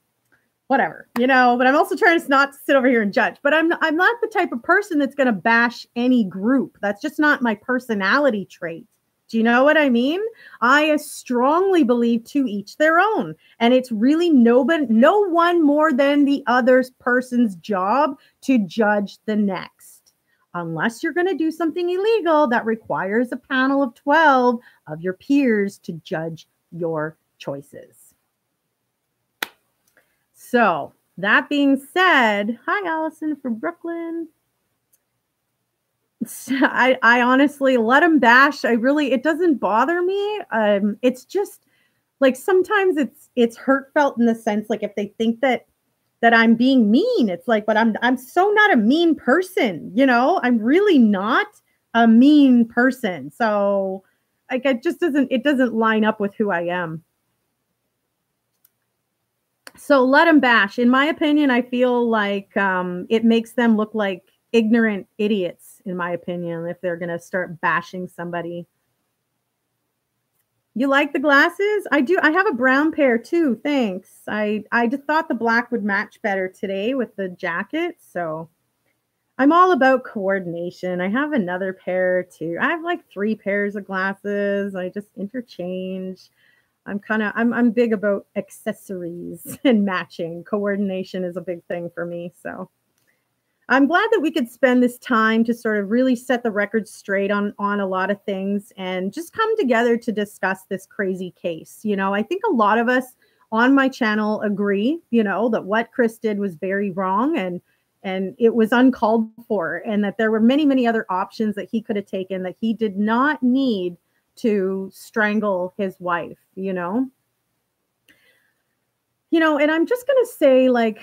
Whatever, but I'm also trying to not sit over here and judge. But I'm not the type of person that's going to bash any group. That's just not my personality trait. Do you know what I mean? I strongly believe to each their own. And it's really no one more than the other person's job to judge the next. Unless you're going to do something illegal that requires a panel of 12 of your peers to judge your choices. So that being said, hi, Allison from Brooklyn. I honestly let them bash. It doesn't bother me. It's just like sometimes it's heartfelt in the sense, like if they think that I'm being mean, it's like, but I'm so not a mean person. I'm really not a mean person. So like it doesn't line up with who I am. So let them bash. In my opinion, I feel like it makes them look like ignorant idiots, in my opinion, if they're going to start bashing somebody. You like the glasses? I do. I have a brown pair too. Thanks. I just thought the black would match better today with the jacket. So I'm all about coordination. I have another pair too. I have like 3 pairs of glasses. I just interchange. I'm big about accessories and matching. Coordination is a big thing for me. So I'm glad that we could spend this time to sort of really set the record straight on a lot of things and just come together to discuss this crazy case. You know, I think a lot of us on my channel agree, you know, that what Chris did was very wrong and it was uncalled for, and that there were many, many other options that he could have taken, that he did not need to strangle his wife, you know. You know, and I'm just going to say, like,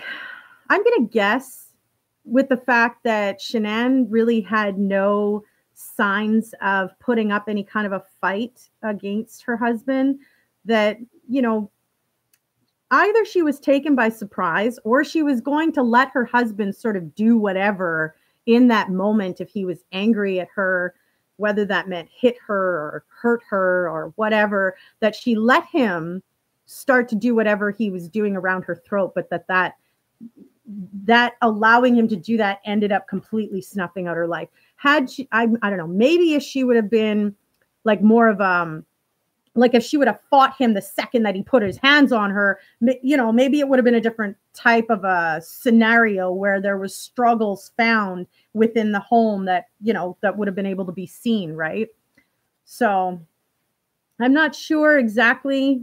I'm going to guess with the fact that Shanann really had no signs of putting up any kind of a fight against her husband, that, you know, either she was taken by surprise or she was going to let her husband sort of do whatever in that moment if he was angry at her, whether that meant hit her or hurt her or whatever, that she let him start to do whatever he was doing around her throat, but that allowing him to do that ended up completely snuffing out her life. Had she, I don't know, maybe if she would have been like more of like if she would have fought him the second that he put his hands on her, you know, maybe it would have been a different type of a scenario where there was struggles found within the home that, you know, that would have been able to be seen, right? So I'm not sure exactly,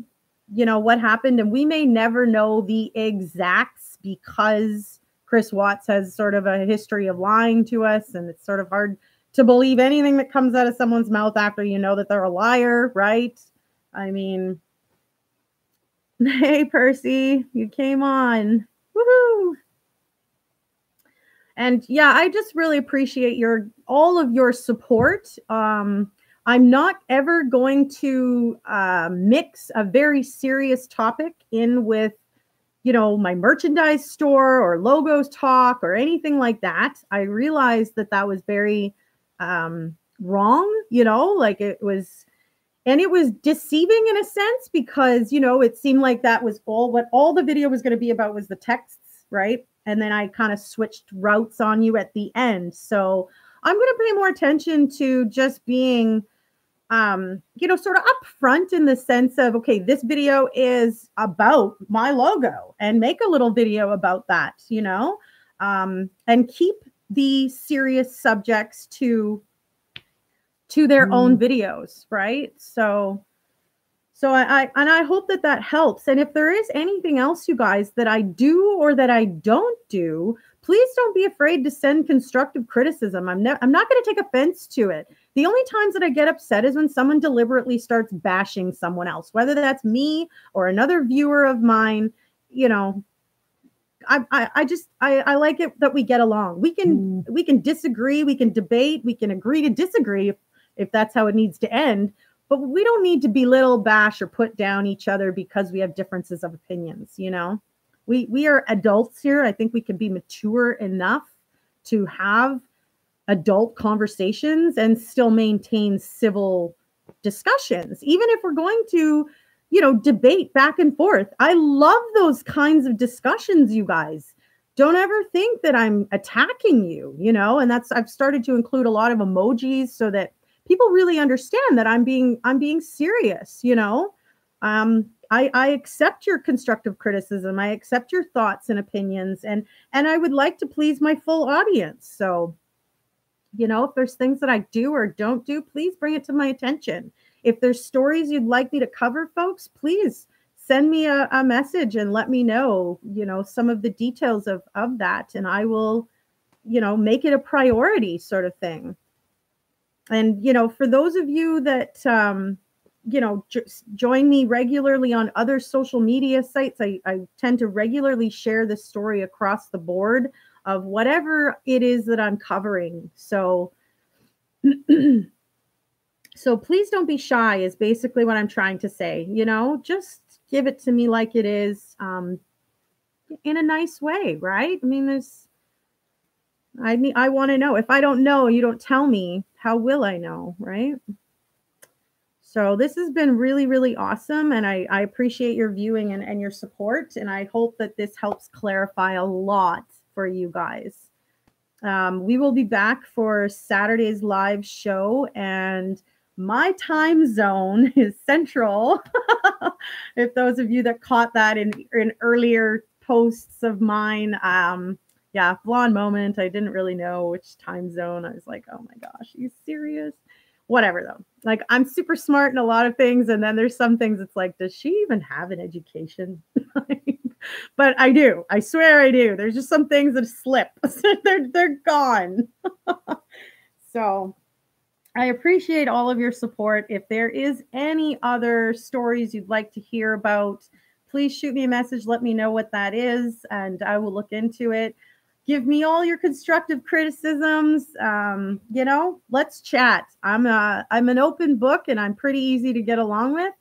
you know, what happened, and we may never know the exacts because Chris Watts has sort of a history of lying to us, and it's sort of hard to believe anything that comes out of someone's mouth after you know that they're a liar, right? I mean, hey, Percy, you came on. Woohoo! And yeah, I just really appreciate all of your support. I'm not ever going to mix a very serious topic in with, you know, my merchandise store or logos talk or anything like that. I realized that that was very wrong, you know, like it was deceiving in a sense, because, you know, it seemed like that was all the video was going to be about, was the texts, right? And then I kind of switched routes on you at the end. So I'm going to pay more attention to just being, you know, sort of upfront in the sense of, okay, this video is about my logo, and make a little video about that, you know, and keep the serious subjects to their own videos, right? So I hope that helps. And if there is anything else, you guys, that I do or that I don't do, please don't be afraid to send constructive criticism. I'm not going to take offense to it. The only times that I get upset is when someone deliberately starts bashing someone else, whether that's me or another viewer of mine. You know, I like it that we get along. We can disagree, we can debate, we can agree to disagree if that's how it needs to end. But we don't need to belittle, bash, or put down each other because we have differences of opinions, you know? We are adults here. I think we can be mature enough to have adult conversations and still maintain civil discussions, even if we're going to, you know, debate back and forth. I love those kinds of discussions, you guys. Don't ever think that I'm attacking you, you know? And I've started to include a lot of emojis so that people really understand that I'm being serious, you know. I accept your constructive criticism. I accept your thoughts and opinions, and I would like to please my full audience. So, you know, if there's things that I do or don't do, please bring it to my attention. If there's stories you'd like me to cover, folks, please send me a message and let me know, you know, some of the details of that, and I will, you know, make it a priority, sort of thing. And, you know, for those of you that, you know, join me regularly on other social media sites, I tend to regularly share this story across the board of whatever it is that I'm covering. So, so please don't be shy is basically what I'm trying to say. You know, just give it to me like it is, in a nice way, right? I mean, I want to know. If I don't know, you don't tell me, how will I know, right? So this has been really, really awesome. And I appreciate your viewing and your support. And I hope that this helps clarify a lot for you guys. We will be back for Saturday's live show, and my time zone is Central. If those of you that caught that in earlier posts of mine, Yeah, blonde moment. I didn't really know which time zone. I was like, oh my gosh, are you serious? Whatever though. Like I'm super smart in a lot of things, and then there's some things it's like, does she even have an education? But I do. I swear I do. There's just some things that slip. they're gone. So I appreciate all of your support. If there is any other stories you'd like to hear about, please shoot me a message. Let me know what that is, and I will look into it. Give me all your constructive criticisms. Let's chat. I'm an open book, and I'm pretty easy to get along with.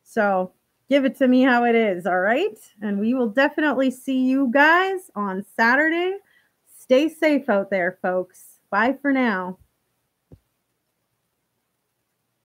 So give it to me how it is, all right? And we will definitely see you guys on Saturday. Stay safe out there, folks. Bye for now.